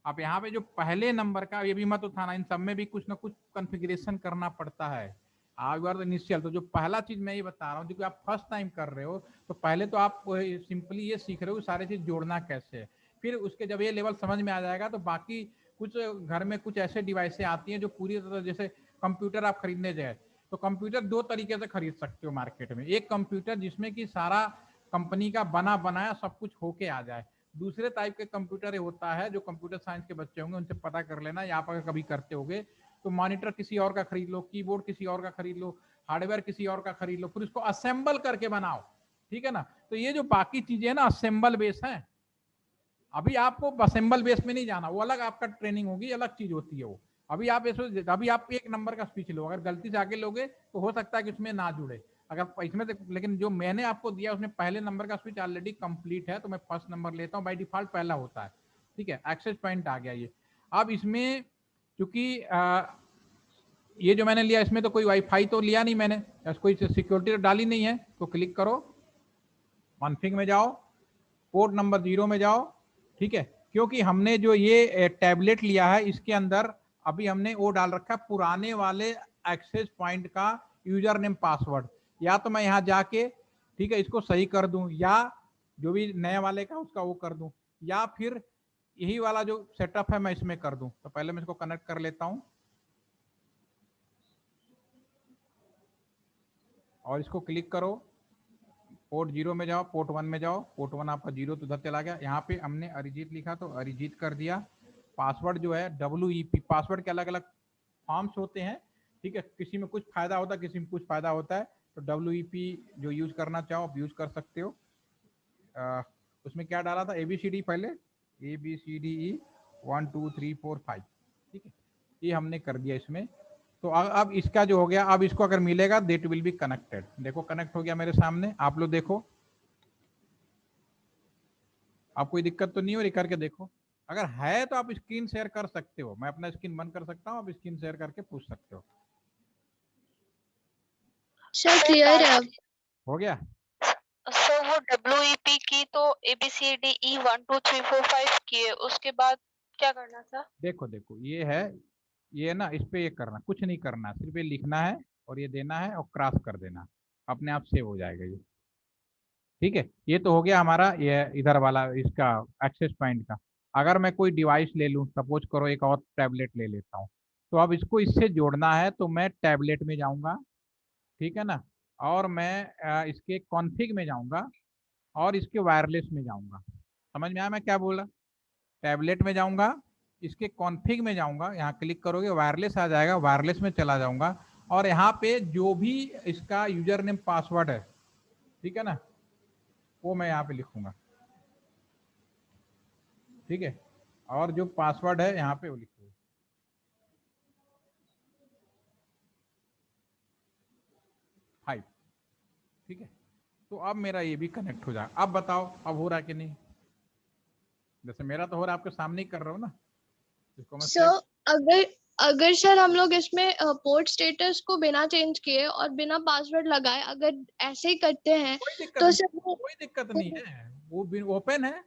आप यहाँ पे जो पहले नंबर का, ये भी मत उठाना, इन सब में भी कुछ ना कुछ कॉन्फ़िगरेशन करना पड़ता है। आप बार तो इनिशियल, तो जो पहला चीज मैं ये बता रहा हूँ, जो कि आप फर्स्ट टाइम कर रहे हो, तो पहले तो आप सिंपली ये सीख रहे हो सारी चीज जोड़ना कैसे है। फिर उसके जब ये लेवल समझ में आ जाएगा, तो बाकी कुछ घर में कुछ ऐसे डिवाइसें आती हैं जो पूरी तरह, जैसे कंप्यूटर आप खरीदने जाए, तो कंप्यूटर दो तरीके से खरीद सकते हो मार्केट में। एक कंप्यूटर जिसमें कि सारा कंपनी का बना बनाया सब कुछ होके आ जाए। दूसरे टाइप के कंप्यूटर होता है, जो कंप्यूटर साइंस के बच्चे होंगे उनसे पता कर लेना, यहाँ पर कभी करते होगे, तो मॉनिटर किसी और का खरीद लो, कीबोर्ड किसी और का खरीद लो, हार्डवेयर किसी और का खरीद लो, फिर उसको असेंबल करके बनाओ, ठीक है ना। तो ये जो बाकी चीजें है ना, असेंबल बेस है। अभी आपको असेंबल बेस में नहीं जाना, वो अलग आपका ट्रेनिंग होगी, अलग चीज होती है वो। अभी आप अभी आप एक नंबर का स्विच लो, अगर गलती से आगे लोगे तो हो सकता है कि उसमें ना जुड़े, अगर इसमें से, लेकिन जो मैंने आपको दिया उसमें पहले नंबर का स्विच ऑलरेडी कंप्लीट है, तो मैं फर्स्ट नंबर लेता हूँ, बाय डिफॉल्ट पहला होता है, ठीक है। एक्सेस पॉइंट आ गया ये। अब इसमें चूंकि ये जो मैंने लिया, इसमें तो कोई वाईफाई तो लिया नहीं मैंने, कोई सिक्योरिटी तो डाली नहीं है, तो क्लिक करो, कॉन्फ़िग में जाओ, पोर्ट नंबर 0 में जाओ, ठीक है। क्योंकि हमने जो ये टैबलेट लिया है, इसके अंदर अभी हमने वो डाल रखा है पुराने वाले एक्सेस पॉइंट का यूजर नेम पासवर्ड। या तो मैं यहाँ जाके, ठीक है, इसको सही कर दूं, या जो भी नए वाले का उसका वो कर दूं, या फिर यही वाला जो सेटअप है मैं इसमें कर दूं। तो पहले मैं इसको कनेक्ट कर लेता हूं और इसको क्लिक करो, पोर्ट 0 में जाओ, पोर्ट 1 में जाओ, पोर्ट 1 आपका 0 तो उधर चला गया। यहाँ पे हमने अरिजीत लिखा तो अरिजीत कर दिया। पासवर्ड जो है WEP, पासवर्ड के अलग अलग फॉर्म्स होते हैं, ठीक है। किसी में कुछ फायदा होता है, किसी में कुछ फायदा होता है, तो WEP जो यूज करना चाहो आप यूज कर सकते हो। उसमें क्या डाला था, ABCD, पहले ABCDE 1 2 3 4 5, ठीक है, ये हमने कर दिया इसमें। तो अब इसका जो हो गया, अब इसको अगर मिलेगा दैट विल बी कनेक्टेड। देखो कनेक्ट हो गया मेरे सामने, आप लोग देखो, आप कोई दिक्कत तो नहीं हो रही, करके देखो। अगर है तो आप स्क्रीन शेयर कर सकते हो, मैं अपना स्क्रीन बंद कर सकता हूँ, आप स्क्रीन शेयर करके पूछ सकते हो। सर क्लियर है अब। हो गया? सर वो WEP की तो ABCDE 1 2 3 4 5 की है, उसके बाद क्या करना था? देखो देखो, ये है, ये ना, इस पे ये करना, कुछ नहीं करना, सिर्फ ये लिखना है और ये देना है और क्रॉस कर देना, अपने आप सेव हो जाएगा ये, ठीक है। ये तो हो गया हमारा ये इधर वाला इसका एक्सेस पॉइंट का। अगर मैं कोई डिवाइस ले लूँ, सपोज करो एक और टैबलेट ले लेता हूँ, तो अब इसको इससे जोड़ना है, तो मैं टैबलेट में जाऊँगा, ठीक है ना, और मैं इसके कॉन्फ़िग में जाऊँगा और इसके वायरलेस में जाऊँगा। समझ में आया मैं क्या बोला? टैबलेट में जाऊँगा, इसके कॉन्फ़िग में जाऊँगा, यहाँ क्लिक करोगे वायरलेस आ जाएगा, वायरलेस में चला जाऊँगा, और यहाँ पे जो भी इसका यूजर नेम पासवर्ड है, ठीक है ना, वो मैं यहाँ पे लिखूंगा, ठीक है। और जो पासवर्ड है यहाँ पे वो लिखूंगा। फाइव, ठीक है। तो अब मेरा ये भी कनेक्ट हो जाए। अब बताओ अब हो रहा है कि नहीं? जैसे मेरा तो हो रहा है, आपके सामने ही कर रहा हूँ ना, इसको मैं सर अगर अगर सर हम लोग इसमें पोर्ट स्टेटस को बिना चेंज किए और बिना पासवर्ड लगाए अगर ऐसे ही करते हैं कोई दिक्कत तो नहीं, सर वो कोई दिक्कत नहीं है, वो ओपन है,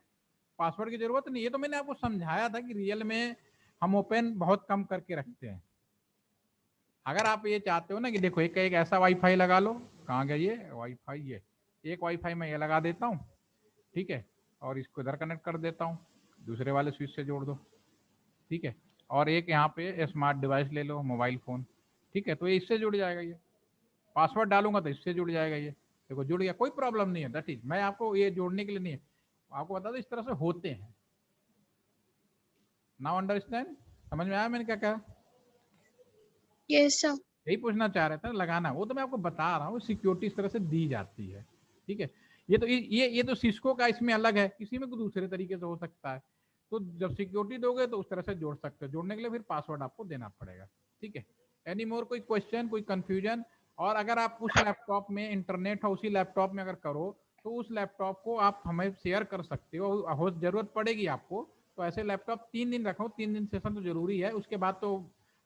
पासवर्ड की जरूरत नहीं। ये तो मैंने आपको समझाया था कि रियल में हम ओपन बहुत कम करके रखते हैं। अगर आप ये चाहते हो ना कि देखो एक ऐसा वाईफाई लगा लो, कहाँ गया ये वाईफाई, ये एक वाईफाई मैं ये लगा देता हूँ, ठीक है, और इसको इधर कनेक्ट कर देता हूँ, दूसरे वाले स्विच से जोड़ दो, ठीक है। और एक यहाँ पे स्मार्ट डिवाइस ले लो, मोबाइल फ़ोन, ठीक है, तो ये इससे जुड़ जाएगा। ये पासवर्ड डालूंगा तो इससे जुड़ जाएगा। ये देखो जुड़ गया, कोई प्रॉब्लम नहीं है। दैट इज, मैं आपको ये जोड़ने के लिए नहीं है, आपको बता दो इस तरह से होते हैं। नाउ अंडरस्टैंड, समझ में आया मैंने क्या कहा? Yes sir. यही पूछना चाह रहे थे लगाना, वो तो मैं आपको बता रहा हूँ, सिक्योरिटी इस तरह से दी जाती है, ठीक है। ये तो ये तो सिस्को का इसमें अलग है, किसी में दूसरे तरीके से हो सकता है। तो जब सिक्योरिटी दोगे तो उस तरह से जोड़ सकते हो, जोड़ने के लिए फिर पासवर्ड आपको देना पड़ेगा, ठीक है। एनी मोर कोई क्वेश्चन, कोई कंफ्यूजन? और अगर आप उस लैपटॉप में इंटरनेट हो, उसी लैपटॉप में अगर करो तो उस लैपटॉप को आप हमें शेयर कर सकते हो, जरूरत पड़ेगी आपको तो ऐसे लैपटॉप 3 दिन रखो, 3 दिन सेशन तो जरूरी है, उसके बाद तो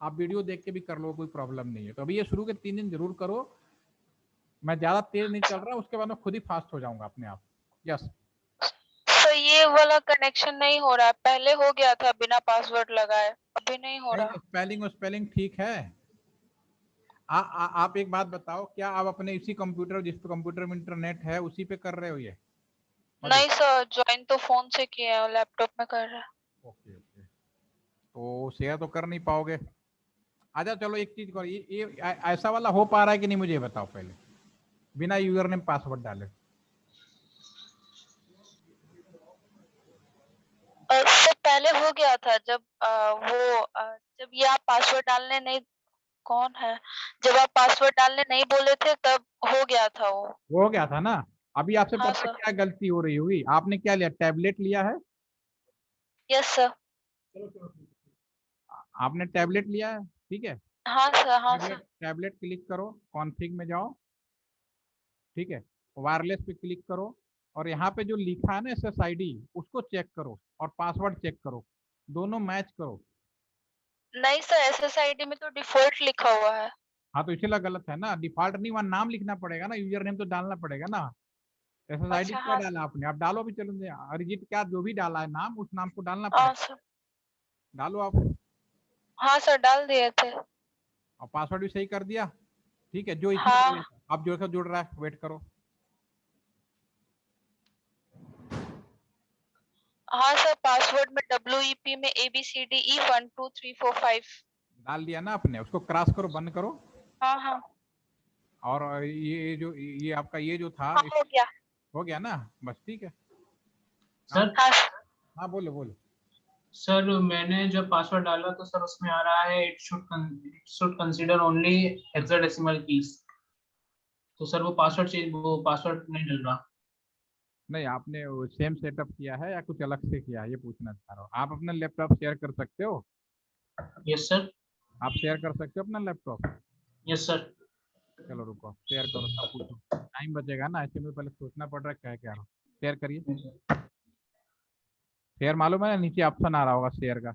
आप वीडियो देख के भी कर लो, कोई प्रॉब्लम नहीं है। तो अभी ये शुरू के 3 दिन जरूर करो, मैं ज्यादा तेज नहीं चल रहा, उसके बाद मैं खुद ही फास्ट हो जाऊंगा अपने आप। यस तो ये वाला कनेक्शन नहीं हो रहा, पहले हो गया था बिना पासवर्ड लगाए, अभी नहीं हो रहा। स्पेलिंग ठीक है। आप एक बात बताओ, क्या आप अपने इसी कंप्यूटर, जिस पे कंप्यूटर में इंटरनेट है उसी पे कर रहे हो ये? नहीं सर, ज्वाइन तो फोन से किया है, लैपटॉप में कर रहा है। ओके ओके, तो शेयर तो कर नहीं पाओगे। अच्छा चलो एक चीज करो, ये ऐसा वाला हो पा रहा है कि नहीं मुझे बताओ पहले, बिना यूजर नेम पासवर्ड डाले। सर पहले हो गया था, जब जब ये आप पासवर्ड डालने नहीं, कौन है, जब आप पासवर्ड डालने नहीं बोले थे तब हो गया था वो। हो गया था ना। अभी आपसे हाँ पता है सर। क्या गलती हो रही होगी? आपने क्या लिया, टैबलेट लिया है? Yes sir. आपने टैबलेट लिया है, ठीक है। हाँ सर, हाँ सर। टैबलेट क्लिक करो, कॉन्फ़िग में जाओ, ठीक है, वायरलेस पे क्लिक करो, और यहाँ पे जो लिखा है ना SSID, उसको चेक करो और पासवर्ड चेक करो, दोनों मैच करो। नहीं सर, SSID में तो डिफॉल्ट लिखा हुआ है। हाँ तो इसलिए गलत है ना, डिफॉल्ट नहीं, वहाँ नाम लिखना पड़ेगा ना, यूजर नेम तो डालना पड़ेगा ना। SSID अच्छा क्या हाँ डाला आपने? आप डालो भी, चलो अरिजीत क्या जो भी डाला है नाम, उस नाम को डालना हाँ पड़ेगा। सर। डालो आप, हाँ सर, डाल दिए थे। और पासवर्ड भी सही कर दिया, ठीक है। जो इसमें हाँ अब जो जुड़ रहा है, वेट करो। हाँ सर, पासवर्ड में WEP में ABCDE 1 2 3 4 5। डाल दिया ना आपने, उसको क्रॉस करो, बंद करो। हाँ हाँ और ये आपका ये जो था, हाँ, हो गया। हो गया ना, बस ठीक है। सर हाँ हाँ बोलो बोलो। सर मैंने जब पासवर्ड डाला तो सर उसमें आ रहा है it should consider only hexadecimal keys. तो सर वो पासवर्ड नहीं डल रहा। नहीं, आपने सेम सेटअप किया है या कुछ अलग से किया है, ये पूछना चाह रहा हूँ। आप अपना लैपटॉप शेयर कर सकते हो? Yes sir. आप शेयर कर सकते हो अपना लैपटॉप? Yes sir. चलो रुको, शेयर करो तब पूछो, टाइम बचेगा ना, ऐसे में पहले सोचना पड़ रहा है क्या रहा। शेयर करिए। शेयर मालूम है ना, नीचे ऑप्शन आ रहा होगा शेयर का।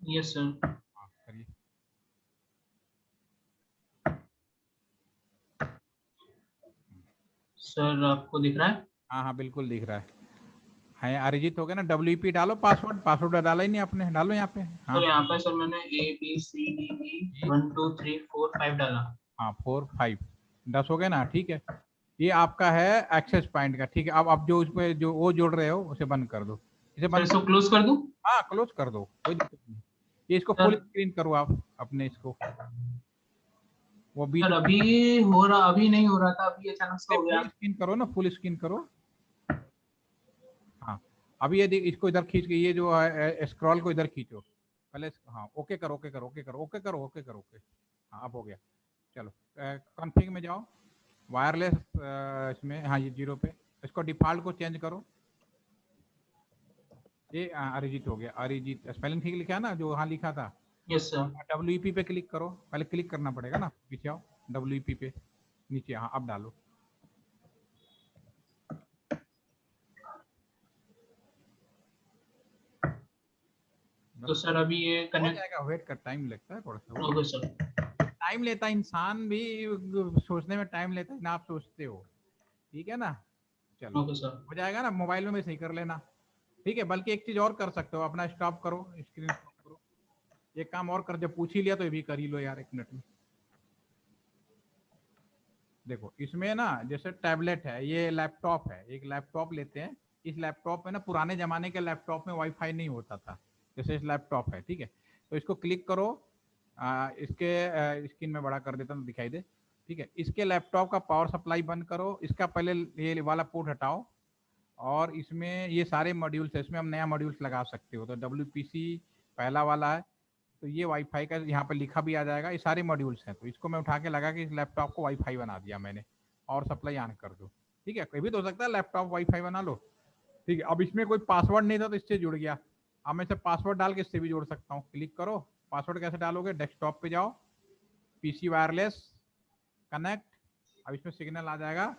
Yes sir. हाँ करिए। सर आपको दिख रहा है? हाँ हाँ बिल्कुल दिख रहा है अरिजीत हो गया ना। WP डालो, पासवर्ड डाला ही नहीं आपने, डालो यहाँ पे। हाँ सर यहाँ पे सर मैंने ABCDE 1 2 3 4 5 डाला। हाँ 4 5 10 हो गए ना, ठीक है। ये आपका है एक्सेस पॉइंट का, ठीक है। अब आप जो उसमें जो वो जोड़ रहे हो उसे बंद कर दो, इसे सर बंद इसको क्लोज कर दूं? हाँ क्लोज कर दो, कोई दिक्कत नहीं। ये इसको सर फुल स्क्रीन करो आप अपने इसको, वो बीच सर अभी हो रहा, अभी नहीं हो रहा था, अभी अचानक से हो गया। फुल स्क्रीन करो ना, फुल स्क्रीन करो। हाँ अभी ये इसको इधर खींच के, ये जो है स्क्रॉल को इधर खींचो पहले। हाँ ओके करो, ओके करो, ओके करो, ओके करो, ओके करो, ओके। हाँ अब हो गया। चलो कॉन्फ़िग में जाओ, वायरलेस इसमें, हाँ ये 0 पे, इसको डिफॉल्ट को चेंज करो। ये अरिजीत हो गया, अरिजीत स्पेलिंग ठीक लिखा है ना जो वहाँ लिखा था। Yes sir. WEP पे क्लिक करो, पहले क्लिक करना पड़ेगा ना, पीछे आओ WEP पे नीचे, हाँ अब डालो। तो सर अभी ये हो कनेक्ट जाएगा, वेट कर, टाइम लगता है थोड़ा सा, ओके सर। टाइम लेता है, इंसान भी सोचने में टाइम लेता है ना, आप सोचते हो, ठीक है ना। चलो ओके सर। हो जाएगा ना, मोबाइल में सही कर लेना, ठीक है। बल्कि एक चीज और कर सकते हो, अपना स्टॉप करो, स्क्रीन स्टॉप करो, एक काम और कर, जब पूछ ही लिया तो ये भी कर ही लो यार, 1 मिनट में। देखो इसमें ना जैसे टैबलेट है, ये लैपटॉप है, एक लैपटॉप लेते हैं, इस लैपटॉप में ना पुराने जमाने के लैपटॉप में वाईफाई नहीं होता था, जैसे इस लैपटॉप है, ठीक है। तो इसको क्लिक करो, इसके स्क्रीन में बड़ा कर देता हूँ दिखाई दे, ठीक है। इसके लैपटॉप का पावर सप्लाई बंद करो, इसका पहले ये वाला पोर्ट हटाओ, और इसमें ये सारे मॉड्यूल्स है, इसमें हम नया मॉड्यूल्स लगा सकते हो। तो WPC पहला वाला है, तो ये वाईफाई का यहाँ पर लिखा भी आ जाएगा, ये सारे मॉड्यूल्स हैं। तो इसको मैं उठा के लगा के इस लैपटॉप को वाईफाई बना दिया मैंने, और सप्लाई ऑन कर दो, ठीक है। कोई भी तो हो सकता है लैपटॉप वाईफाई बना लो, ठीक है। अब इसमें कोई पासवर्ड नहीं था तो इससे जुड़ गया, अब मैं इसे पासवर्ड डाल के इससे भी जोड़ सकता हूँ। क्लिक करो, पासवर्ड कैसे डालोगे, डेस्कटॉप पे जाओ, PC वायरलेस कनेक्ट, अब इसमें सिग्नल आ जाएगा,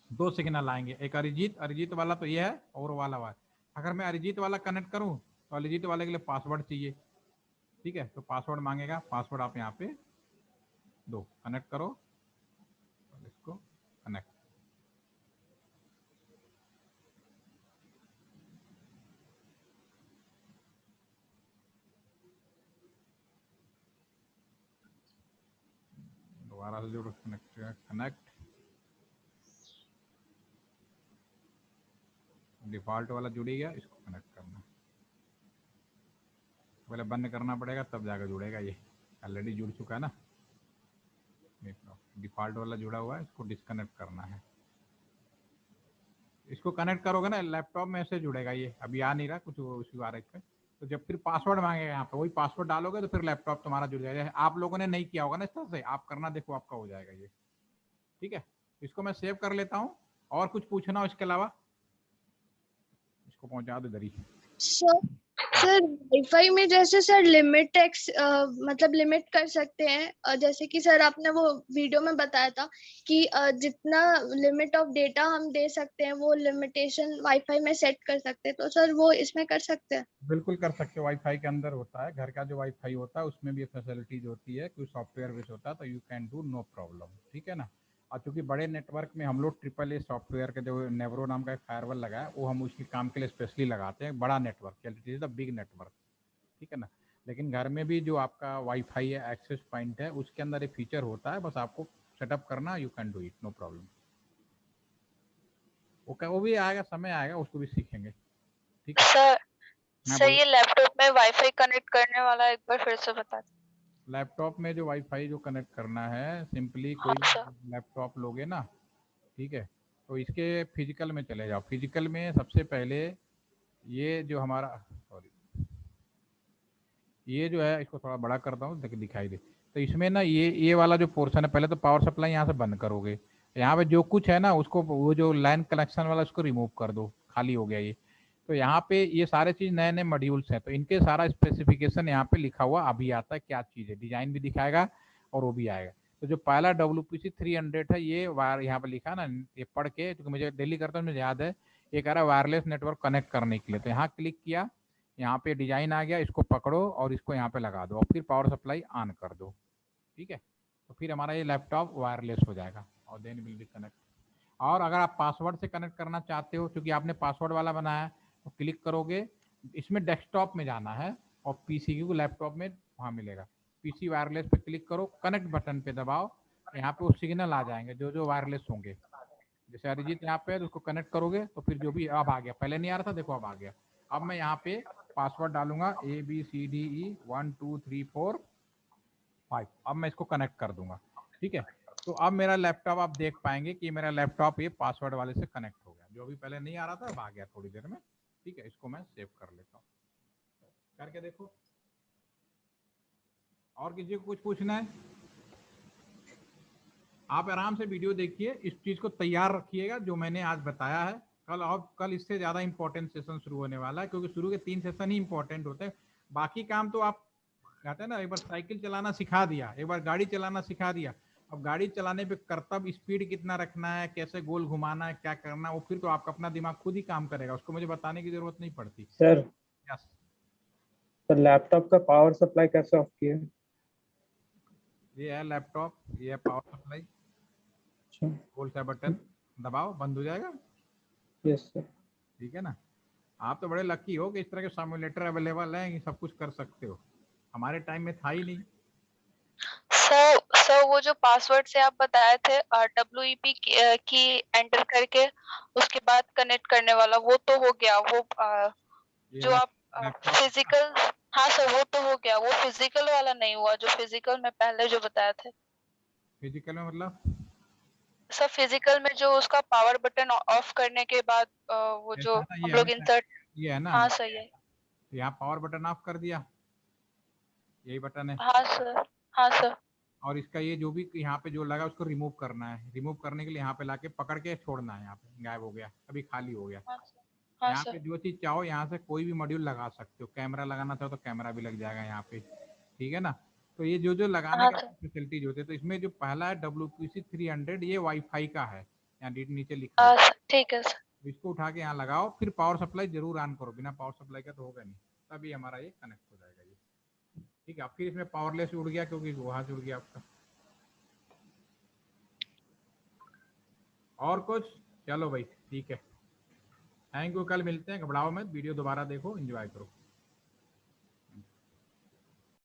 2 सिग्नल आएंगे, एक अरिजीत वाला तो ये है, और वाला अगर मैं अरिजीत वाला कनेक्ट करूँ तो अरिजीत वाले के लिए पासवर्ड चाहिए, ठीक है। तो पासवर्ड मांगेगा, पासवर्ड आप यहाँ पे दो, कनेक्ट करो, इसको कनेक्ट, दोबारा से जोड़ो, कनेक्ट, डिफॉल्ट वाला जुड़ गया, इसको कनेक्ट करना, पहले बंद करना पड़ेगा तब जाकर जुड़ेगा, ये ऑलरेडी जुड़ चुका है ना, डिफॉल्ट वाला जुड़ा हुआ है, इसको डिस्कनेक्ट करना है। इसको कनेक्ट करोगे ना लैपटॉप में ऐसे जुड़ेगा, ये अभी आ नहीं रहा कुछ इशू आ रहा है इसका। तो जब फिर पासवर्ड मांगेगा यहाँ पे, वही पासवर्ड डालोगे तो फिर लैपटॉप तुम्हारा जुड़ जाएगा। आप लोगों ने नहीं किया होगा ना इस तरह से, आप करना, देखो आपका हो जाएगा ये, ठीक है। इसको मैं सेव कर लेता हूँ, और कुछ पूछना हो इसके अलावा, इसको पहुंचा दो इधर ही। सर वाईफाई में जैसे सर लिमिट मतलब लिमिट कर सकते हैं, जैसे कि सर आपने वो वीडियो में बताया था कि जितना लिमिट ऑफ डेटा हम दे सकते हैं वो लिमिटेशन वाईफाई में सेट कर सकते हैं, तो सर वो इसमें कर सकते हैं? बिल्कुल कर सकते हो, वाईफाई के अंदर होता है, घर का जो वाईफाई होता है उसमें भी फैसिलिटीज होती है, कोई सॉफ्टवेयर बेस होता है, तो you can do no problem, ठीक है ना। और चूंकि बड़े नेटवर्क में हम लोग AAA सॉफ्टवेयर के जो नेवरो नाम का एक फायरवॉल लगा है, वो हम उसके काम के लिए स्पेशली लगाते हैं, बड़ा network, it is the big network, ठीक है ना। लेकिन घर में भी जो आपका वाईफाई है, एक्सेस पॉइंट है, उसके अंदर एक फीचर होता है, बस आपको सेटअप करना, you can do it, no problem. वो भी आएगा, समय आएगा, उसको भी सीखेंगे, ठीक है। सर हाँ, सर बोलो। ये लैपटॉप में वाईफाई कनेक्ट करने वाला एक बार फिर से बता दीजिए। लैपटॉप में जो वाईफाई जो कनेक्ट करना है, सिंपली कोई हाँ सर। लैपटॉप लोगे ना, ठीक है, तो इसके फिजिकल में चले जाओ। फिजिकल में सबसे पहले ये जो हमारा, सॉरी, ये जो है, इसको थोड़ा बड़ा करता हूँ ताकि दिखाई दे। तो इसमें ना ये वाला जो पोर्शन है, पहले तो पावर सप्लाई यहाँ से बंद करोगे, यहाँ पे जो कुछ है ना उसको, वो जो लाइन कनेक्शन वाला उसको रिमूव कर दो, खाली हो गया ये। तो यहाँ पे ये सारे चीज नए नए मॉड्यूल्स हैं, तो इनके सारा स्पेसिफिकेशन यहाँ पे लिखा हुआ अभी आता है, क्या चीज़ है, डिजाइन भी दिखाएगा और वो भी आएगा। तो जो पहला WPC 300 है, ये वायर यहाँ पे लिखा ना, ये पढ़ के, क्योंकि मुझे डेली करता हूँ, मुझे याद है, ये कह रहा है वायरलेस नेटवर्क कनेक्ट करने के लिए। तो यहाँ क्लिक किया, यहाँ पे डिजाइन आ गया, इसको पकड़ो और इसको यहाँ पे लगा दो, और फिर पावर सप्लाई ऑन कर दो, ठीक है। तो फिर हमारा ये लैपटॉप वायरलेस हो जाएगा, और देन विल बी कनेक्ट। और अगर आप पासवर्ड से कनेक्ट करना चाहते हो, क्योंकि आपने पासवर्ड वाला बनाया है, तो क्लिक करोगे, इसमें डेस्कटॉप में जाना है, और PC को लैपटॉप में वहाँ मिलेगा, PC वायरलेस पे क्लिक करो, कनेक्ट बटन पे दबाओ, यहाँ पे वो सिग्नल आ जाएंगे जो जो वायरलेस होंगे। जैसे अरिजीत यहाँ पे है तो उसको कनेक्ट करोगे तो फिर जो भी, अब आ गया, पहले नहीं आ रहा था, देखो अब आ गया। अब मैं यहाँ पे पासवर्ड डालूंगा ABCDE 1 2 3 4 5, अब मैं इसको कनेक्ट कर दूंगा, ठीक है। तो अब मेरा लैपटॉप आप देख पाएंगे कि मेरा लैपटॉप ये पासवर्ड वाले से कनेक्ट हो गया, जो भी पहले नहीं आ रहा था अब आ गया थोड़ी देर में, ठीक है। इसको मैं सेव कर लेता हूँ, करके देखो। और किसी को कुछ पूछना है? आप आराम से वीडियो देखिए, इस चीज को तैयार रखिएगा जो मैंने आज बताया है। कल इससे ज्यादा इंपॉर्टेंट सेशन शुरू होने वाला है, क्योंकि शुरू के 3 सेशन ही इंपॉर्टेंट होते हैं, बाकी काम तो आप कहते हैं ना, एक बार साइकिल चलाना सिखा दिया, एक बार गाड़ी चलाना सिखा दिया, अब गाड़ी चलाने पे कर्तव्य स्पीड कितना रखना है, कैसे गोल घुमाना है, क्या करना है, वो फिर तो आपका अपना दिमाग खुद ही काम करेगा, उसको मुझे बताने की जरूरत नहीं पड़ती। सर यस सर लैपटॉप का पावर सप्लाई कैसे ऑफ किया? ये है लैपटॉप, ये है पावर सप्लाई, अच्छा, गोल सा बटन दबाओ, बंद हो जाएगा। Yes sir. ठीक है ना, आप तो बड़े लकी हो कि इस तरह के सिमुलेटर अवेलेबल हैं, ये सब कुछ कर सकते हो, हमारे टाइम में था ही नहीं। सर वो जो पासवर्ड से आप बताए थे WEP की एंटर करके उसके बाद कनेक्ट करने वाला, वो तो हो गया। वो ये जो आप लैपटॉप फिजिकल, हाँ सर वो तो हो गया, वो फिजिकल वाला नहीं हुआ जो फिजिकल में पहले जो बताए थे। फिजिकल में मतलब सर फिजिकल में जो उसका पावर बटन ऑफ करने के बाद वो जो ऐसा ना, हम लोग इंसर्ट, ये है ना, हाँ सही है, यहाँ पावर बटन ऑफ कर दिया, यही बटन है, हाँ सर, हाँ सर, और इसका ये जो भी यहाँ पे जो लगा उसको रिमूव करना है, रिमूव करने के लिए यहाँ पे लाके पकड़ के छोड़ना है, यहाँ पे गायब हो गया, अभी खाली हो गया। हाँ सर, हाँ यहाँ सर, पे जो चीज चाहो यहाँ से कोई भी मॉड्यूल लगा सकते हो, कैमरा लगाना चाहो तो कैमरा भी लग जाएगा यहाँ पे, ठीक है ना। तो ये जो जो लगाने हाँ का सर, फैसिलिटीज होते हैं, तो इसमें जो पहला है WPC 300, ये वाईफाई का है, यहाँ नीचे लिखा हाँ हुआ सर, ठीक है सर। है, इसको उठा के यहाँ लगाओ, फिर पावर सप्लाई जरूर ऑन करो, बिना पावर सप्लाई का तो होगा नहीं, तभी हमारा ये कनेक्ट हो जाएगा ये। ठीक है, फिर इसमें पावरलेस उड़ गया क्योंकि वहां से उड़ गया आपका। और कुछ? चलो भाई ठीक है, थैंक यू, कल मिलते हैं, घबराओ मत, वीडियो दोबारा देखो, एंजॉय करो।